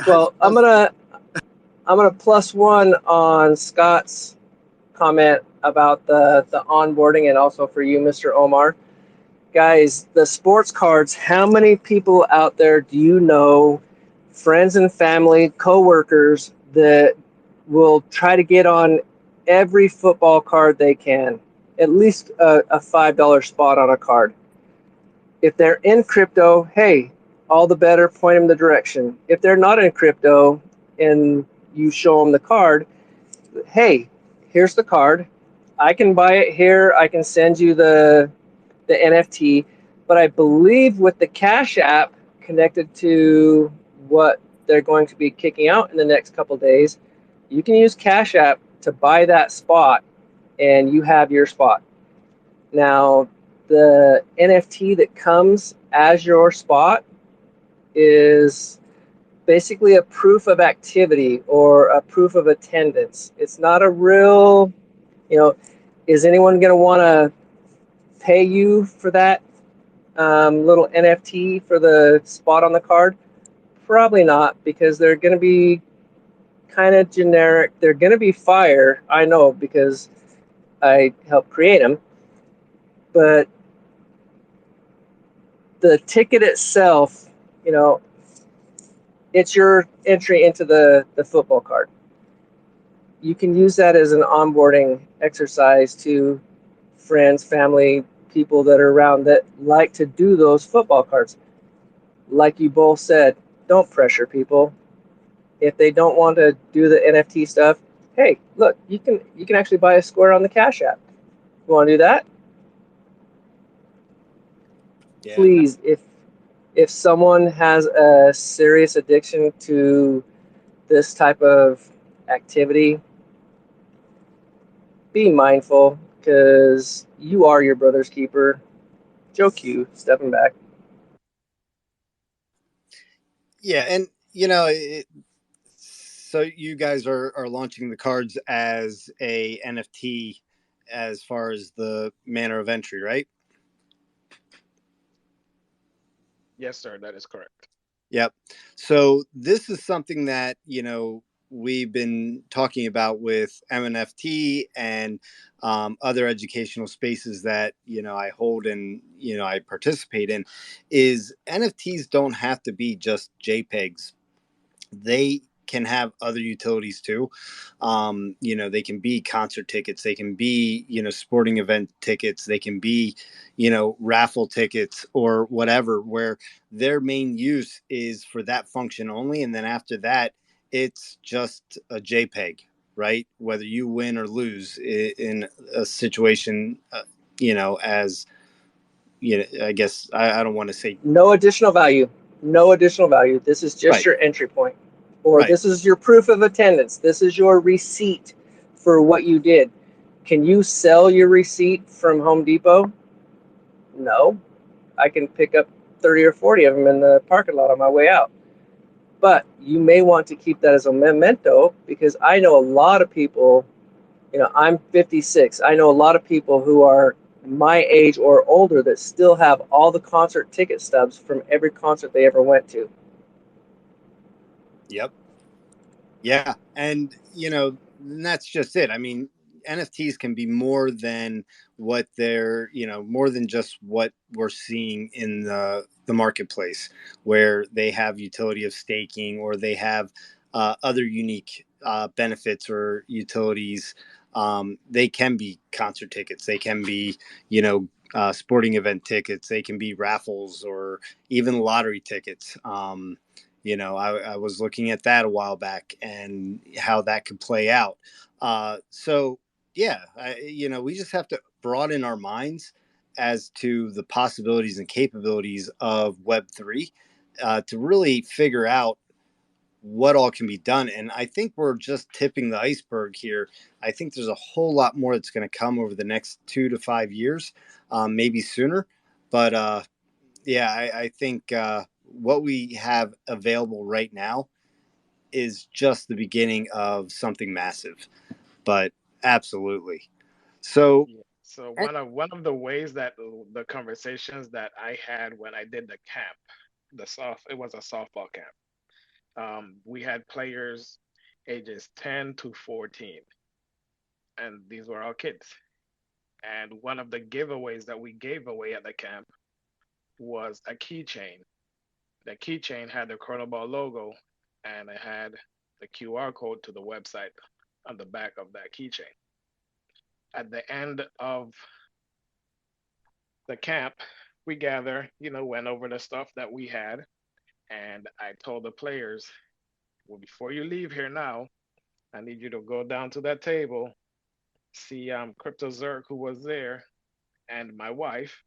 well, Well, I'm gonna plus one on Scott's comment about the onboarding, and also for you, Mr. Omar. Guys, the sports cards, how many people out there do you know, friends and family, coworkers, that will try to get on every football card they can? At least a $5 spot on a card. If they're in crypto, hey, all the better, point them the direction. If they're not in crypto and you show them the card, hey, here's the card. I can buy it here. I can send you the NFT, but I believe with the Cash App connected to what they're going to be kicking out in the next couple days, you can use Cash App to buy that spot, and you have your spot. Now, the NFT that comes as your spot is basically a proof of activity or a proof of attendance. It's not a real, you know, is anyone going to want to pay you for that little NFT for the spot on the card? Probably not, because they're going to be kind of generic. They're going to be fire. I know because I helped create them. But the ticket itself, you know, it's your entry into the football card. You can use that as an onboarding exercise to friends, family, people that are around that like to do those football cards. Like you both said, don't pressure people. If they don't want to do the NFT stuff, hey, look, you can actually buy a square on the Cash App. You want to do that? yeah. No, Please, if someone has a serious addiction to this type of activity, be mindful because you are your brother's keeper. Joe Q, stepping back. yeah, and so you guys are launching the cards as a NFT as far as the manner of entry, right? Yes, sir, that is correct. Yep. So this is something that, we've been talking about with MNFT and other educational spaces that, I hold and, I participate in, is NFTs don't have to be just JPEGs. They can have other utilities too. They can be concert tickets, they can be, sporting event tickets, they can be, raffle tickets or whatever, where their main use is for that function only. And then after that, it's just a JPEG, right? Whether you win or lose in a situation, as, I guess I don't want to say. No additional value. No additional value. This is just Right, your entry point. Or right. this is your proof of attendance. This is your receipt for what you did. Can you sell your receipt from Home Depot? No. I can pick up 30 or 40 of them in the parking lot on my way out. But you may want to keep that as a memento because I know a lot of people, I'm 56. I know a lot of people who are my age or older that still have all the concert ticket stubs from every concert they ever went to. Yep. Yeah, and that's just it. I mean, NFTs can be more than what they're, more than just what we're seeing in the marketplace, where they have utility of staking or they have other unique benefits or utilities. They can be concert tickets. They can be, sporting event tickets. They can be raffles or even lottery tickets. I was looking at that a while back and how that could play out. So yeah, we just have to broaden our minds as to the possibilities and capabilities of Web3 to really figure out what all can be done. And I think we're just tipping the iceberg here. I think there's a whole lot more that's going to come over the next 2 to 5 years, maybe sooner. But yeah, I think what we have available right now is just the beginning of something massive. But absolutely. So, Yeah. So one of the ways that the conversations that I had when I did the camp, it was a softball camp. We had players ages 10 to 14, and these were all kids. And one of the giveaways that we gave away at the camp was a keychain. The keychain had the Chronoball logo, and it had the QR code to the website on the back of that keychain. At the end of the camp, we gather, went over the stuff that we had, and I told the players, well, before you leave here now, I need you to go down to that table, see Crypto Zerk, who was there, and my wife,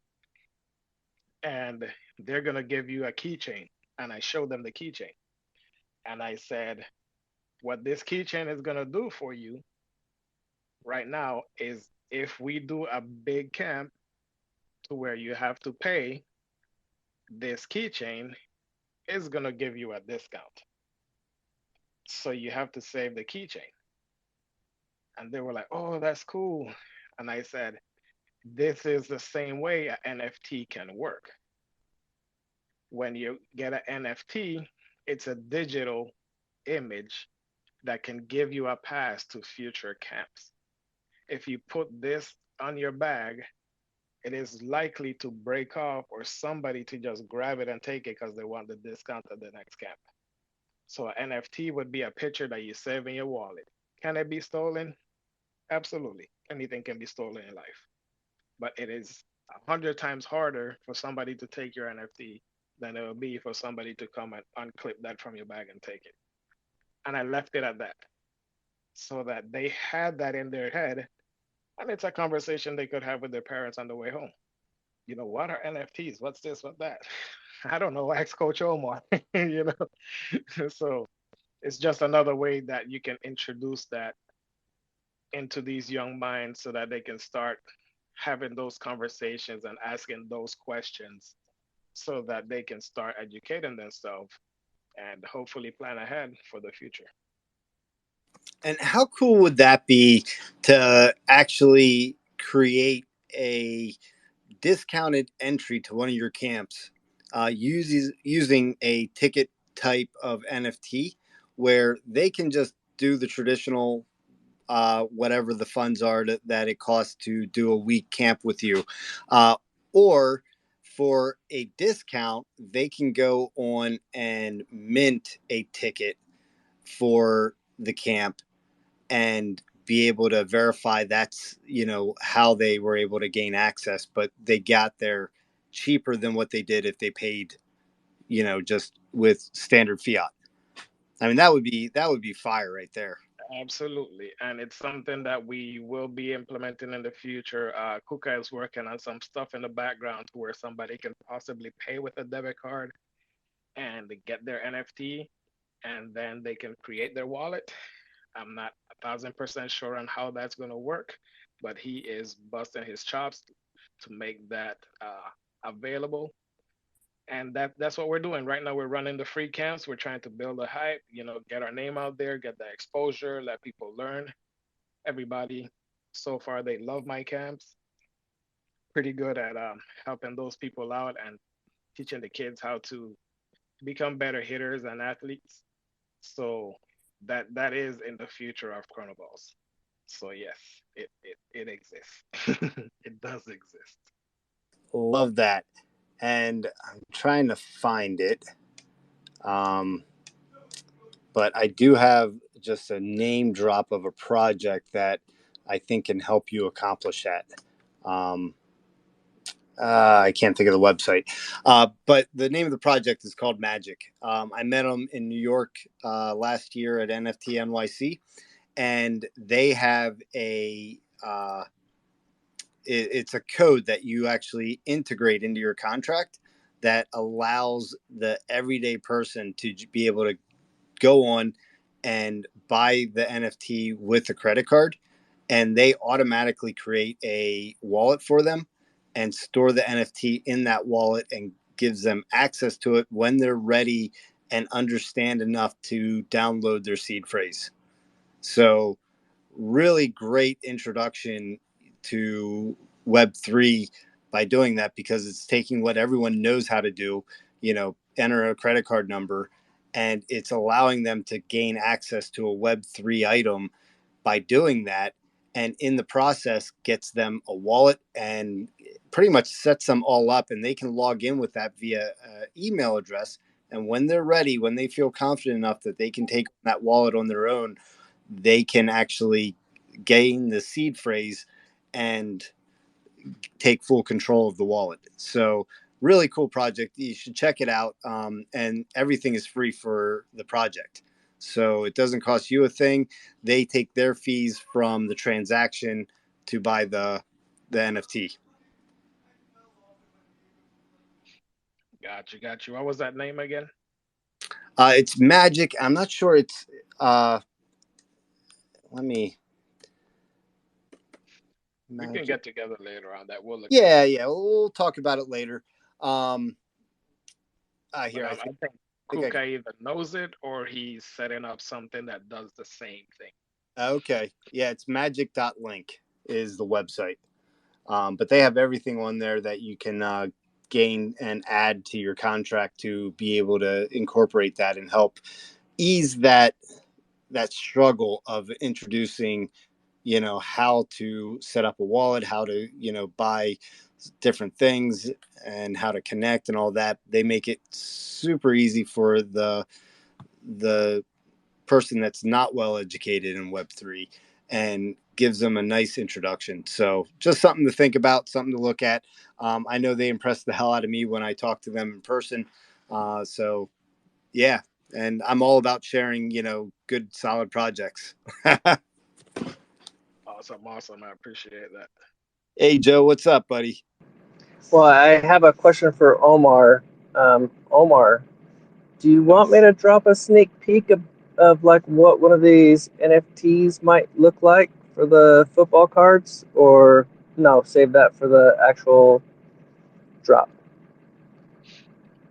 and they're gonna give you a keychain. And I showed them the keychain, and I said, what this keychain is gonna do for you right now is if we do a big camp to where you have to pay, this keychain is gonna give you a discount. So you have to save the keychain. And they were like, oh, that's cool. And I said, this is the same way an NFT can work. When you get an NFT, it's a digital image that can give you a pass to future camps. If you put this on your bag, it is likely to break off or somebody to just grab it and take it because they want the discount at the next camp. So an NFT would be a picture that you save in your wallet. Can it be stolen? Absolutely. Anything can be stolen in life. But it is 100 times harder for somebody to take your NFT than it will be for somebody to come and unclip that from your bag and take it. And I left it at that so that they had that in their head. And it's a conversation they could have with their parents on the way home. What are NFTs? What's this? What that? I don't know. Ask Coach Omar. you so it's just another way that you can introduce that into these young minds so that they can start having those conversations and asking those questions so that they can start educating themselves and hopefully plan ahead for the future. and how cool would that be to actually create a discounted entry to one of your camps using a ticket type of NFT where they can just do the traditional whatever the funds are that it costs to do a week camp with you. Or for a discount, they can go on and mint a ticket for the camp and be able to verify that's how they were able to gain access, but they got there cheaper than what they did if they paid just with standard fiat. I mean, that would be fire right there. Absolutely. And it's something that we will be implementing in the future. Kuka is working on some stuff in the background to where somebody can possibly pay with a debit card and get their NFT and then they can create their wallet. I'm not 1,000% sure on how that's going to work, but he is busting his chops to make that available. And that's what we're doing right now. We're running the free camps. We're trying to build a hype, get our name out there, get the exposure, let people learn. Everybody so far they love my camps. Pretty good at helping those people out and teaching the kids how to become better hitters and athletes. So that is in the future of Chronoballs. So yes, it exists. it does exist. Love that. And I'm trying to find it. Um, but I do have just a name drop of a project that I think can help you accomplish that. Um, I can't think of the website, but the name of the project is called Magic. I met them in New York last year at NFT NYC, and they have it's a code that you actually integrate into your contract that allows the everyday person to be able to go on and buy the NFT with a credit card, and they automatically create a wallet for them and store the NFT in that wallet and gives them access to it when they're ready and understand enough to download their seed phrase. So really great introduction to Web3 by doing that, because it's taking what everyone knows how to do, enter a credit card number, and it's allowing them to gain access to a Web3 item by doing that. And in the process, gets them a wallet and pretty much sets them all up, and they can log in with that via email address. And when they're ready, when they feel confident enough that they can take that wallet on their own, they can actually gain the seed phrase and take full control of the wallet. So really cool project. You should check it out. And everything is free for the project. So it doesn't cost you a thing. They take their fees from the transaction to buy the NFT. Got you. What was that name again? It's Magic. I'm not sure. It's let me. Magic. We can get together later on that. We'll look. Yeah. We'll talk about it later. Here, I think Kuka either knows it or he's setting up something that does the same thing. Okay. Yeah, it's magic.link is the website. But they have everything on there that you can gain and add to your contract to be able to incorporate that and help ease that struggle of introducing, how to set up a wallet, how to, buy different things and how to connect and all that. They make it super easy for the person that's not well educated in Web3 and gives them a nice introduction. So just something to think about, something to look at. I know they impressed the hell out of me when I talked to them in person. So yeah, and I'm all about sharing, good, solid projects. Awesome. I appreciate that. Hey, Joe, what's up, buddy? Well, I have a question for Omar. Omar, do you want me to drop a sneak peek of like what one of these NFTs might look like for the football cards, or no, save that for the actual drop?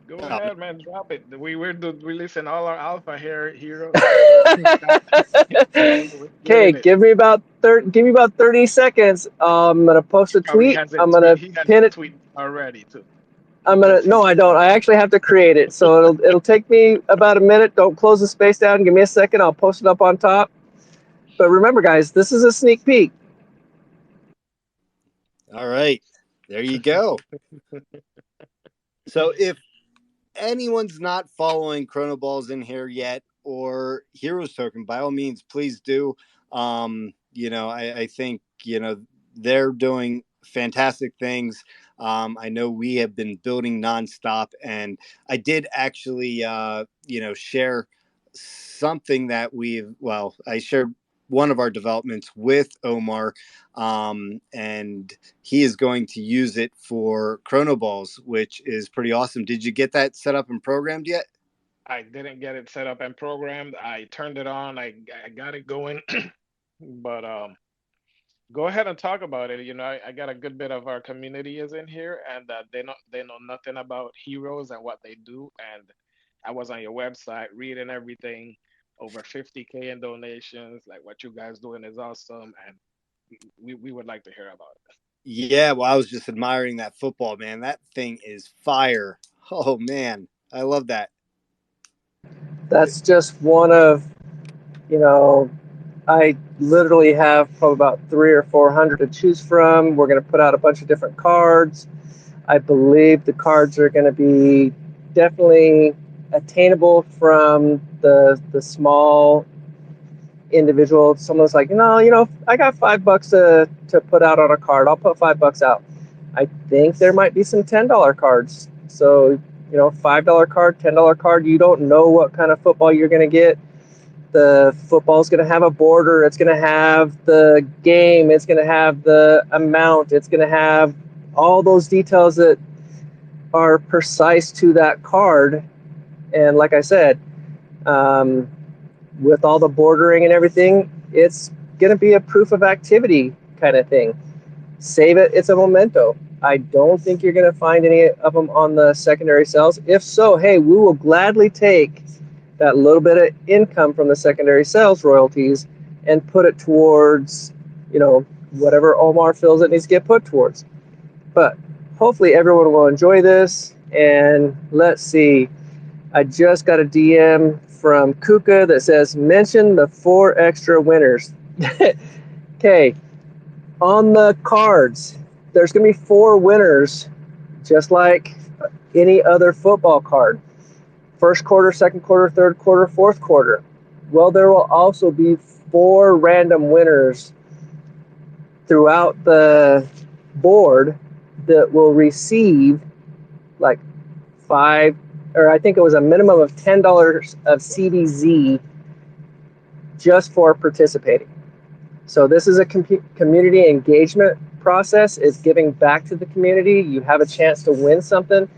Go ahead, man. Drop it. We're releasing all our alpha heroes. Okay, give me about 30 seconds. I'm gonna post a tweet. I'm gonna pin it. Tweet already too. No, I don't. I actually have to create it, so it'll take me about a minute. Don't close the space down. Give me a second. I'll post it up on top. But remember, guys, this is a sneak peek. All right, there you go. So if anyone's not following Crono Ballz in here yet, or Heroes Token, by all means, please do. I think, they're doing fantastic things. I know we have been building nonstop, and I did actually, share something that I shared one of our developments with Omar, and he is going to use it for Crono Ballz, which is pretty awesome. Did you get that set up and programmed yet? I didn't get it set up and programmed. I turned it on. I got it going, but go ahead and talk about it. I got a good bit of our community is in here, and they know nothing about heroes and what they do. And I was on your website reading everything. Over 50K in donations. Like what you guys doing is awesome, and we would like to hear about it. Yeah, well, I was just admiring that football, man. That thing is fire. Oh man, I love that. That's just one of, I literally have probably about 300 or 400 to choose from. We're going to put out a bunch of different cards. I believe the cards are going to be definitely attainable from the small individual. Someone's like, I got $5 to put out on a card. I'll put $5 out. I think there might be some $10 cards. So, $5 card, $10 card. You don't know what kind of football you're going to get. The football is going to have a border. It's going to have the game. It's going to have the amount. It's going to have all those details that are precise to that card. And like I said, with all the bordering and everything, it's going to be a proof of activity kind of thing. Save it. It's a memento. I don't think you're going to find any of them on the secondary sales. If so, hey, we will gladly take that little bit of income from the secondary sales royalties and put it towards, whatever Omar feels it needs to get put towards. But hopefully everyone will enjoy this. And let's see. I just got a DM from Kuka that says, mention the 4 extra winners. Okay, on the cards, there's going to be 4 winners, just like any other football card. First quarter, second quarter, third quarter, fourth quarter. Well, there will also be 4 random winners throughout the board that will receive like 5, or I think it was a minimum of $10 of CDZ just for participating. So this is a community engagement process. It's giving back to the community. You have a chance to win something.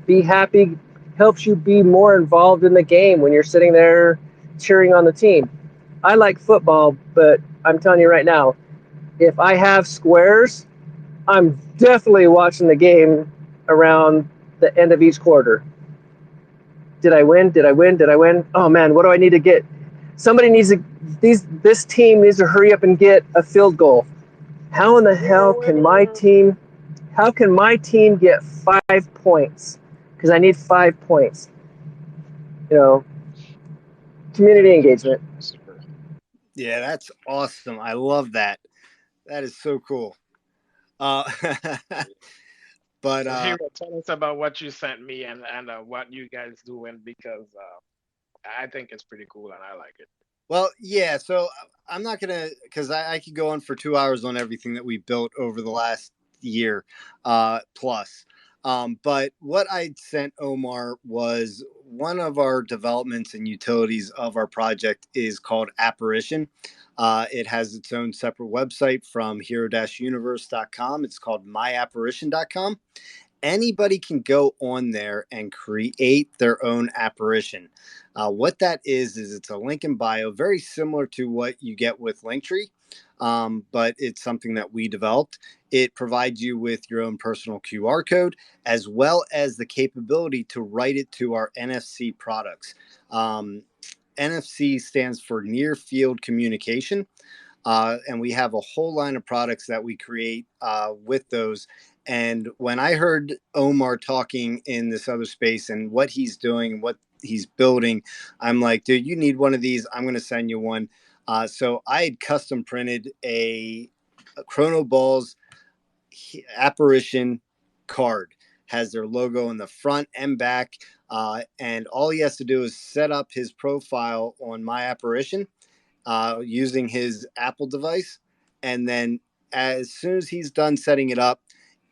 Be happy helps you be more involved in the game when you're sitting there cheering on the team. I like football, but I'm telling you right now, if I have squares, I'm definitely watching the game around the end of each quarter. Did I win? Did I win? Did I win? Oh man, what do I need to get? Somebody needs to. This team needs to hurry up and get a field goal. How in the hell can my team? How can my team get 5 points? Because I need 5 points. Community engagement. Super. Yeah, that's awesome. I love that. That is so cool. Uh, but So Hero, tell us about what you sent me and what you guys doing because I think it's pretty cool and I like it. well, yeah. So I'm not gonna because I could go on for 2 hours on everything that we built over the last year plus. But what I sent Omar was one of our developments and utilities of our project is called Apparition. It has its own separate website from hero-universe.com. It's called myapparition.com. Anybody can go on there and create their own apparition. What that is it's a link in bio, very similar to what you get with Linktree, but it's something that we developed. It provides you with your own personal QR code, as well as the capability to write it to our NFC products. NFC stands for Near Field Communication. And we have a whole line of products that we create with those. And when I heard Omar talking in this other space and what he's doing and what he's building, I'm like, dude, you need one of these. I'm going to send you one. So I had custom printed a Crono Ballz apparition card. Has their logo in the front and back. And all he has to do is set up his profile on my apparition using his Apple device. And then as soon as he's done setting it up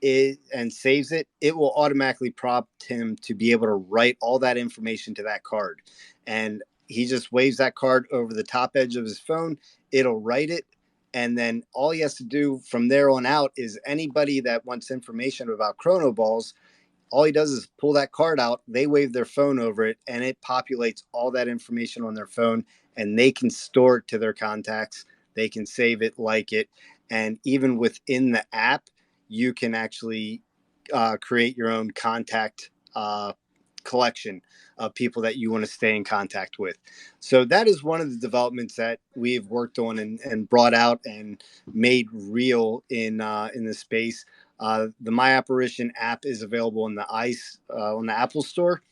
and saves it, it will automatically prompt him to be able to write all that information to that card. And he just waves that card over the top edge of his phone. It'll write it. And then all he has to do from there on out is anybody that wants information about Chrono Balls, all he does is pull that card out, they wave their phone over it, and it populates all that information on their phone, and they can store it to their contacts. They can save it, like it. And even within the app, you can actually create your own contact collection of people that you want to stay in contact with. So that is one of the developments that we've worked on and brought out and made real in this space. The My Apparition app is available in on the Apple Store.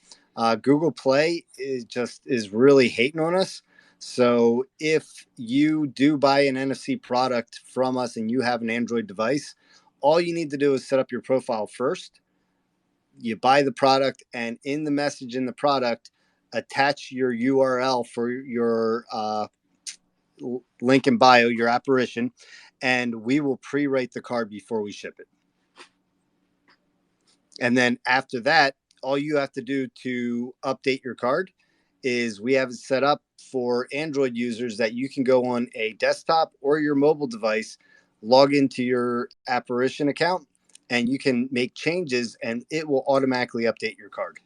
Google Play is really hating on us. So if you do buy an NFC product from us and you have an Android device, all you need to do is set up your profile first. You buy the product, and in the message in the product, attach your URL for your link in bio, your apparition, and we will pre-rate the card before we ship it. And then after that, all you have to do to update your card is we have it set up for Android users that you can go on a desktop or your mobile device, log into your apparition account, and you can make changes and it will automatically update your card.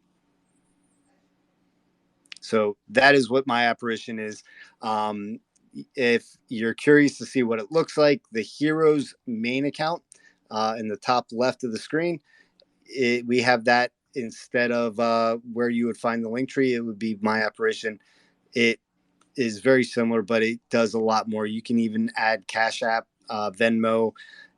So that is what my apparition is. If you're curious to see what it looks like, the Heroes main account in the top left of the screen. We have that instead of where you would find the link tree. It would be my operation. It is very similar, but it does a lot more. You can even add Cash App, Venmo,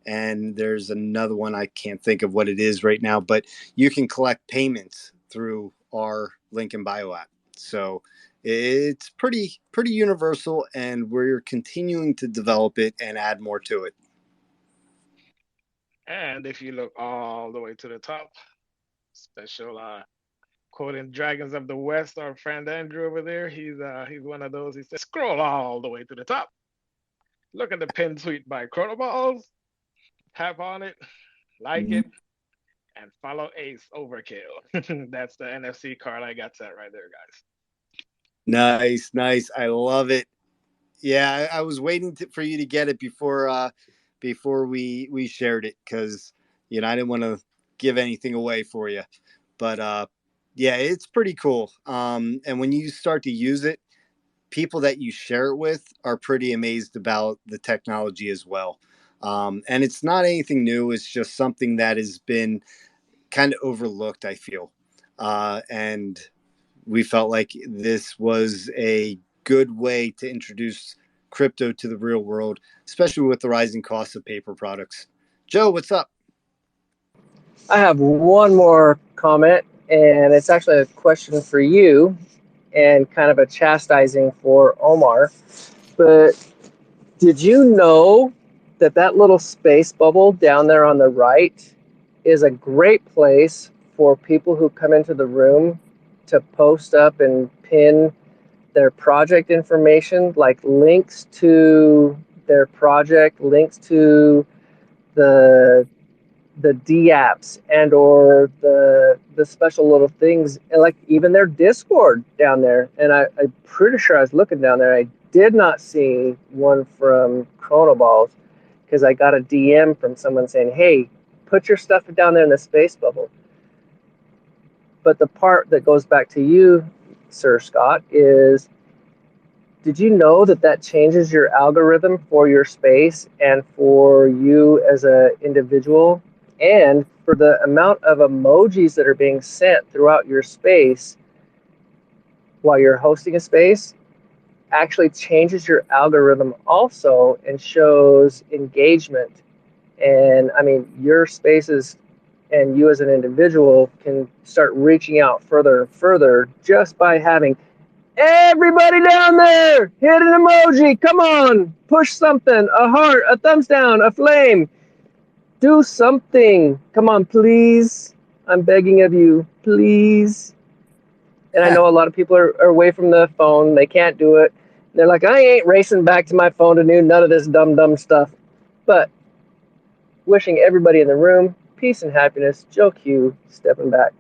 and there's another one. I can't think of what it is right now, but you can collect payments through our link in bio app. So it's pretty universal, and we're continuing to develop it and add more to it. And if you look all the way to the top, special quoting Dragons of the West, our friend Andrew over there, he's one of those. He says, scroll all the way to the top. Look at the pin tweet by Crono Ballz, tap on it, like it, and follow Ace Overkill. That's the NFC card I got set right there, guys. Nice. I love it. Yeah, I was waiting for you to get it before we shared it, because I didn't want to give anything away for you. But yeah, it's pretty cool. And when you start to use it, people that you share it with are pretty amazed about the technology as well. And it's not anything new. It's just something that has been kind of overlooked, I feel. And we felt like this was a good way to introduce crypto to the real world, especially with the rising costs of paper products. Joe, what's up? I have one more comment, and it's actually a question for you and kind of a chastising for Omar. But did you know that that little space bubble down there on the right is a great place for people who come into the room to post up and pin their project information, like links to their project, links to the D apps and or the special little things, and like even their Discord down there. And I'm pretty sure I was looking down there. I did not see one from Crono Ballz, because I got a DM from someone saying, "Hey, put your stuff down there in the space bubble." But the part that goes back to you, Sir Scott, is, did you know that that changes your algorithm for your space and for you as an individual, and for the amount of emojis that are being sent throughout your space while you're hosting a space actually changes your algorithm also and shows engagement. And I mean, your spaces and you as an individual can start reaching out further and further just by having everybody down there hit an emoji. Come on, push something, a heart, a thumbs down, a flame. Do something. Come on, please. I'm begging of you, please. And I know a lot of people are away from the phone. They can't do it. They're like, I ain't racing back to my phone to do none of this dumb stuff. But wishing everybody in the room peace and happiness. Joe Q, stepping back.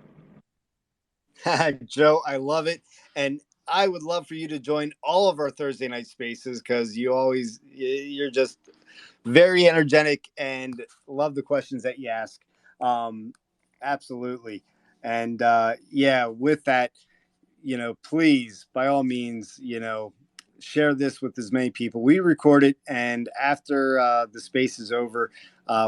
Joe, I love it. And I would love for you to join all of our Thursday night spaces, because you're just very energetic and love the questions that you ask. Absolutely. And yeah, with that, please, by all means, share this with as many people. We record it, and after the space is over,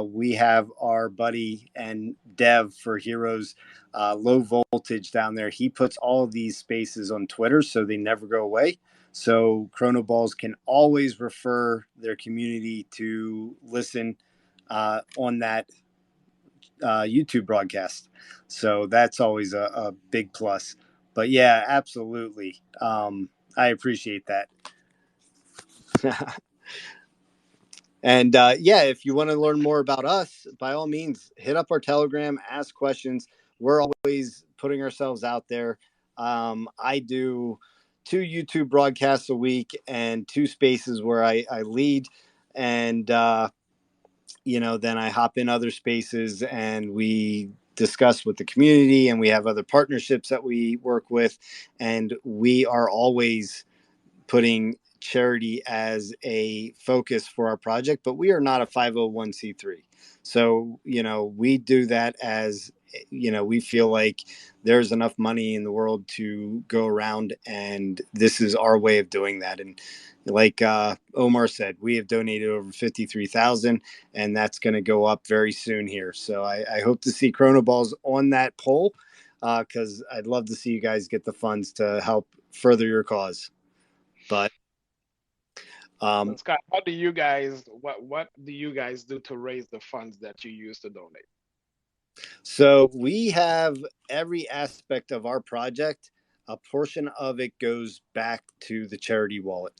we have our buddy and Dev for Heroes, Low Voltage, down there. He puts all of these spaces on Twitter, so they never go away. So Crono Ballz can always refer their community to listen on that YouTube broadcast. So that's always a big plus. But yeah, absolutely. I appreciate that. And yeah, if you want to learn more about us, by all means, hit up our Telegram, ask questions. We're always putting ourselves out there. I do 2 YouTube broadcasts a week and 2 spaces where I lead. And, then I hop in other spaces and we discuss with the community, and we have other partnerships that we work with. And we are always putting charity as a focus for our project, but we are not a 501c3. So, we do that as we feel like there's enough money in the world to go around, and this is our way of doing that. And like Omar said, we have donated over 53,000, and that's going to go up very soon here. So I hope to see Crono Ballz on that poll, because I'd love to see you guys get the funds to help further your cause. But So Scott, how do you guys what do you guys do to raise the funds that you use to donate? so we have every aspect of our project. A portion of it goes back to the charity wallet.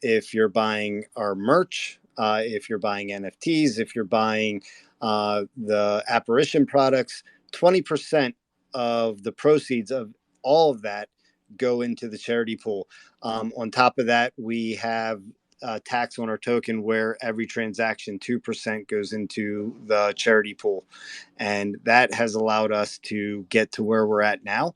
If you're buying our merch, if you're buying NFTs, if you're buying the apparition products, 20% of the proceeds of all of that go into the charity pool. On top of that, we have tax on our token where every transaction 2% goes into the charity pool, and that has allowed us to get to where we're at now.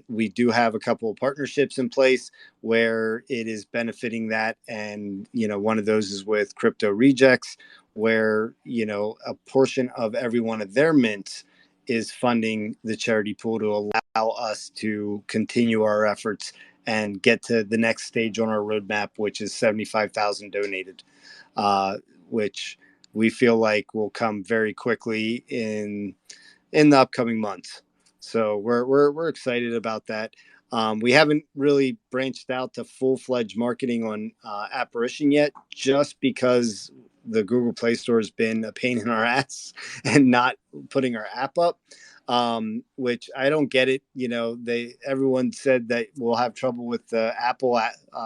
We do have a couple of partnerships in place where it is benefiting that, and one of those is with Crypto Rejects, where a portion of every one of their mints is funding the charity pool to allow us to continue our efforts and get to the next stage on our roadmap, which is 75,000 donated, which we feel like will come very quickly in the upcoming months. So we're excited about that. We haven't really branched out to full-fledged marketing on Apparition yet, just because the Google Play Store has been a pain in our ass and not putting our app up, which I don't get it. Everyone said that we'll have trouble with the Apple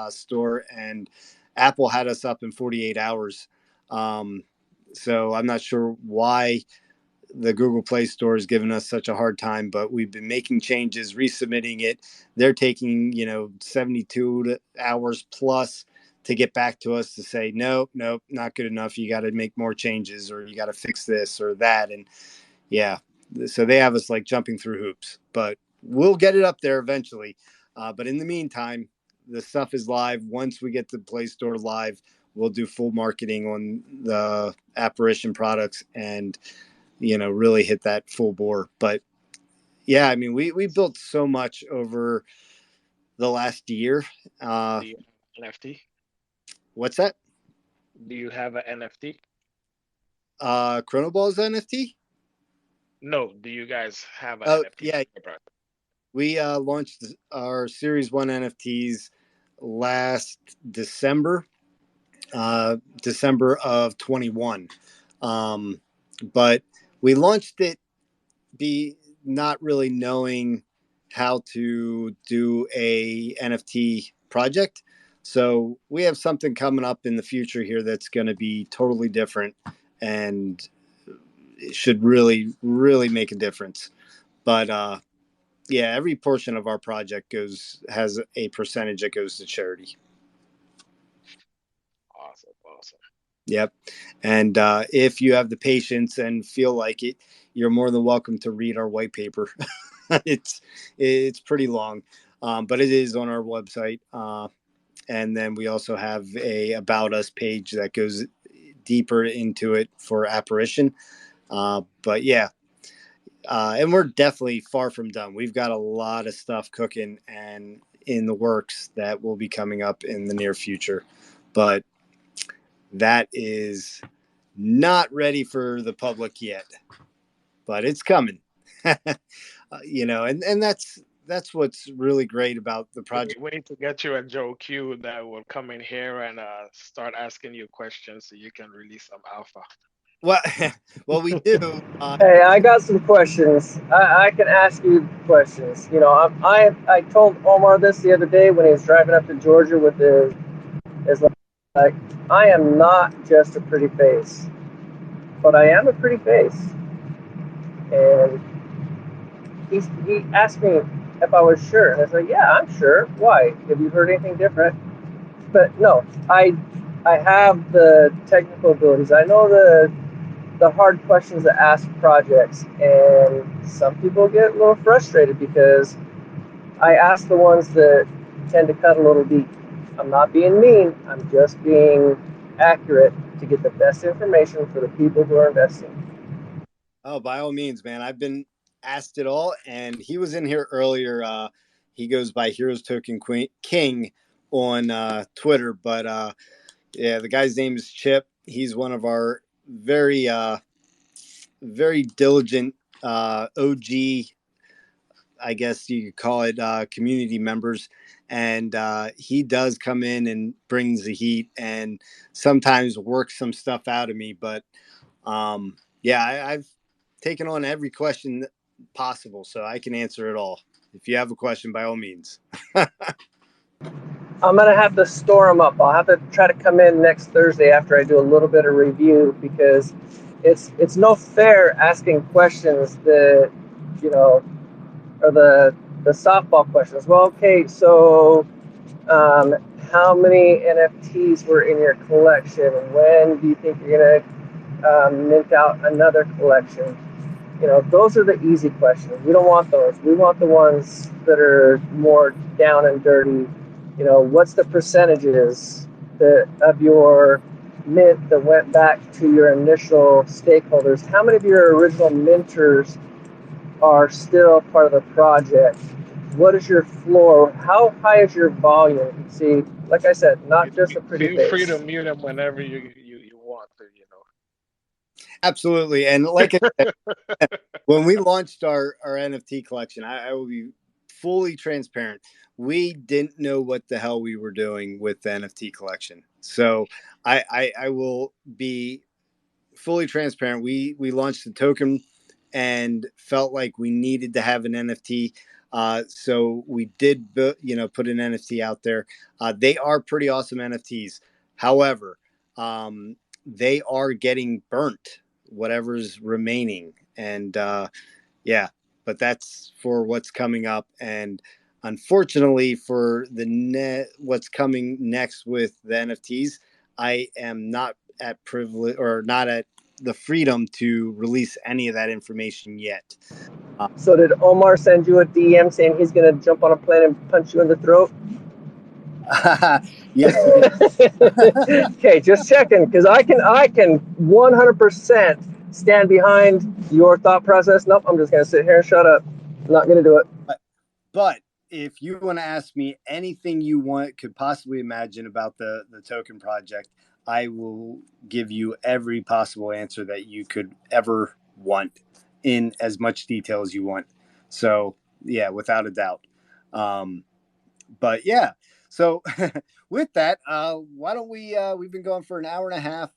store, and Apple had us up in 48 hours. So I'm not sure why the Google Play Store has given us such a hard time, but we've been making changes, resubmitting it. They're taking, 72 hours plus to get back to us to say, nope, not good enough. You got to make more changes, or you got to fix this or that. And yeah, so they have us like jumping through hoops, but we'll get it up there eventually. But in the meantime, the stuff is live. Once we get the Play Store live, we'll do full marketing on the Apparition products and really hit that full bore. But yeah, I mean, we built so much over the last year. Do you have an NFT? What's that? Do you have an NFT? Chrono Ballz NFT. No, do you guys have an Oh NFT? yeah, we launched our Series 1 NFTs last December, December of 21. But we launched it not really knowing how to do a NFT project. So we have something coming up in the future here that's going to be totally different, and it should really, really make a difference. But yeah, every portion of our project has a percentage that goes to charity. Awesome, awesome. Yep. And if you have the patience and feel like it, you're more than welcome to read our white paper. it's pretty long, but it is on our website. And then we also have a About Us page that goes deeper into it for Apparition. But yeah, and we're definitely far from done. We've got a lot of stuff cooking and in the works that will be coming up in the near future. But that is not ready for the public yet, but it's coming. And that's what's really great about the project. Wait to get you a Joe Q that will come in here and start asking you questions so you can release some alpha. Well, well, we do. Hey, I got some questions. I can ask you questions. I told Omar this the other day when he was driving up to Georgia with his like, I am not just a pretty face, but I am a pretty face. And he asked me if I was sure, and I said, yeah, I'm sure. Why? Have you heard anything different? But no, I have the technical abilities. I know the hard questions to ask projects, and some people get a little frustrated because I ask the ones that tend to cut a little deep. I'm not being mean, I'm just being accurate to get the best information for the people who are investing. Oh, by all means, man. I've been asked it all, and he was in here earlier. He goes by Heroes Token King on Twitter, but yeah, the guy's name is Chip. He's one of our very diligent OG, I guess you could call it, community members. And he does come in and brings the heat and sometimes works some stuff out of me. But yeah, I've taken on every question possible, so I can answer it all. If you have a question, by all means. I'm gonna have to store them up. I'll have to try to come in next Thursday after I do a little bit of review, because it's no fair asking questions that, you know, are the softball questions. Well, okay, so um, how many NFTs were in your collection? When do you think you're gonna mint out another collection? You know, those are the easy questions. We don't want those. We want the ones that are more down and dirty. You know, what's the percentages of your mint that went back to your initial stakeholders? How many of your original minters are still part of the project? What is your floor? How high is your volume? See, like I said, not just a pretty Feel free face. to mute them whenever you want to, you know. Absolutely. And like I said, when we launched our NFT collection, I will be fully transparent. We didn't know what the hell we were doing with the NFT collection. So I will be fully transparent. We launched the token and felt like we needed to have an NFT. So we did, put an NFT out there. They are pretty awesome NFTs. However, they are getting burnt, whatever's remaining. And yeah, but that's for what's coming up. And unfortunately, for what's coming next with the NFTs, I am not at privilege or not at the freedom to release any of that information yet. So did Omar send you a DM saying he's gonna jump on a plane and punch you in the throat? Yes, he did. Okay, just checking, because I can 100% stand behind your thought process. Nope, I'm just gonna sit here and shut up. I'm not gonna do it. But if you want to ask me anything you could possibly imagine about the token project, I will give you every possible answer that you could ever want in as much detail as you want. So yeah, without a doubt. But yeah, so with that, why don't we've been going for an hour and a half.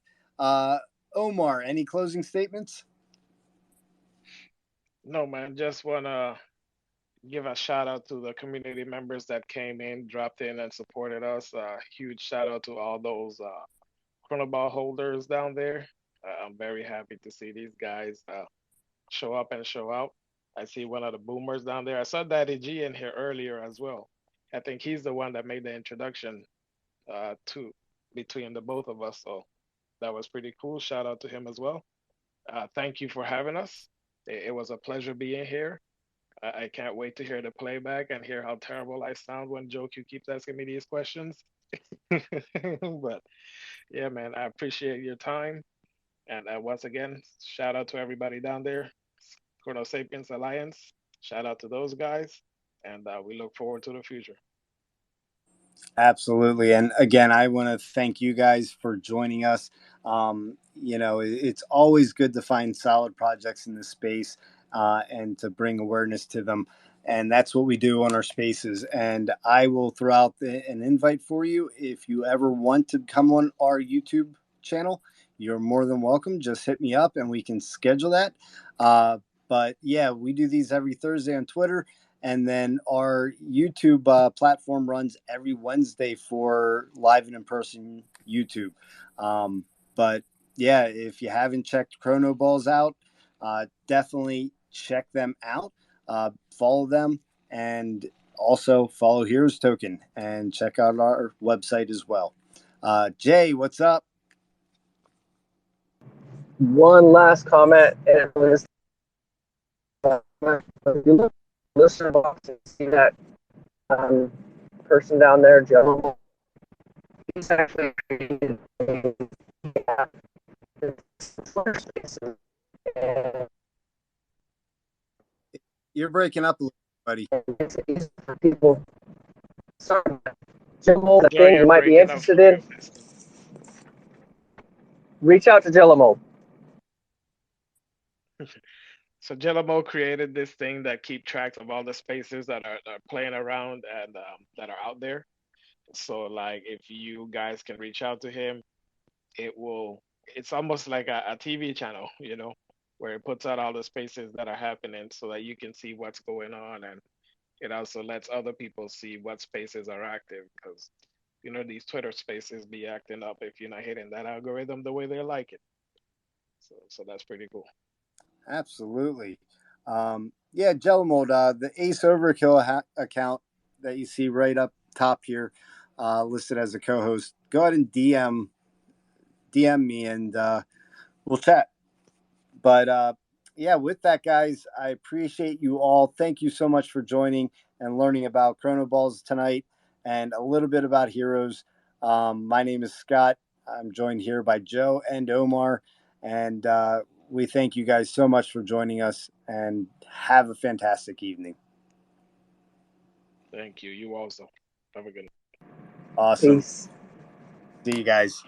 Omar, any closing statements? No, man, just wanna give a shout out to the community members that came in, dropped in, and supported us. Huge shout out to all those Chronoball holders down there. I'm very happy to see these guys show up and show out. I see one of the boomers down there. I saw Daddy G in here earlier as well. I think he's the one that made the introduction to between the both of us. So that was pretty cool. Shout out to him as well. Thank you for having us. It was a pleasure being here. I can't wait to hear the playback and hear how terrible I sound when Joe Q keeps asking me these questions. But yeah, man, I appreciate your time. And once again, shout out to everybody down there. Chrono Sapiens Alliance. Shout out to those guys. And we look forward to the future. Absolutely. And again, I want to thank you guys for joining us. It's always good to find solid projects in this space and to bring awareness to them. And that's what we do on our spaces. And I will throw out an invite for you. If you ever want to come on our YouTube channel, you're more than welcome. Just hit me up and we can schedule that. But yeah, we do these every Thursday on Twitter. And then our YouTube platform runs every Wednesday for live and in person YouTube. But yeah, if you haven't checked Chrono Ballz out, definitely check them out. Follow them and also follow Heroes Token and check out our website as well. Jay, what's up? One last comment, and if you look at the listener box and see that um, person down there, Joe, he's actually created a app. It's Twitter Spaces, and You're breaking up a little, buddy. It's easy for people. Sorry, Jillamo, the Joe, thing you you're might be breaking up interested real in, fast. reach out to Jillamo. So Jello created this thing that keep track of all the spaces that are playing around and that are out there. So like if you guys can reach out to him, it will. It's almost like a TV channel, where it puts out all the spaces that are happening so that you can see what's going on, and it also lets other people see what spaces are active because these Twitter spaces be acting up if you're not hitting that algorithm the way they like it. So that's pretty cool. Absolutely. Yeah, Jello Mold, the Ace Overkill account that you see right up top here, listed as a co-host. Go ahead and DM me, and we'll chat. But yeah, with that, guys, I appreciate you all. Thank you so much for joining and learning about Chrono Balls tonight and a little bit about Heroes. My name is Scott. I'm joined here by Joe and Omar, and we thank you guys so much for joining us, and have a fantastic evening. Thank you. You also have a good night. Awesome. Peace. See you guys.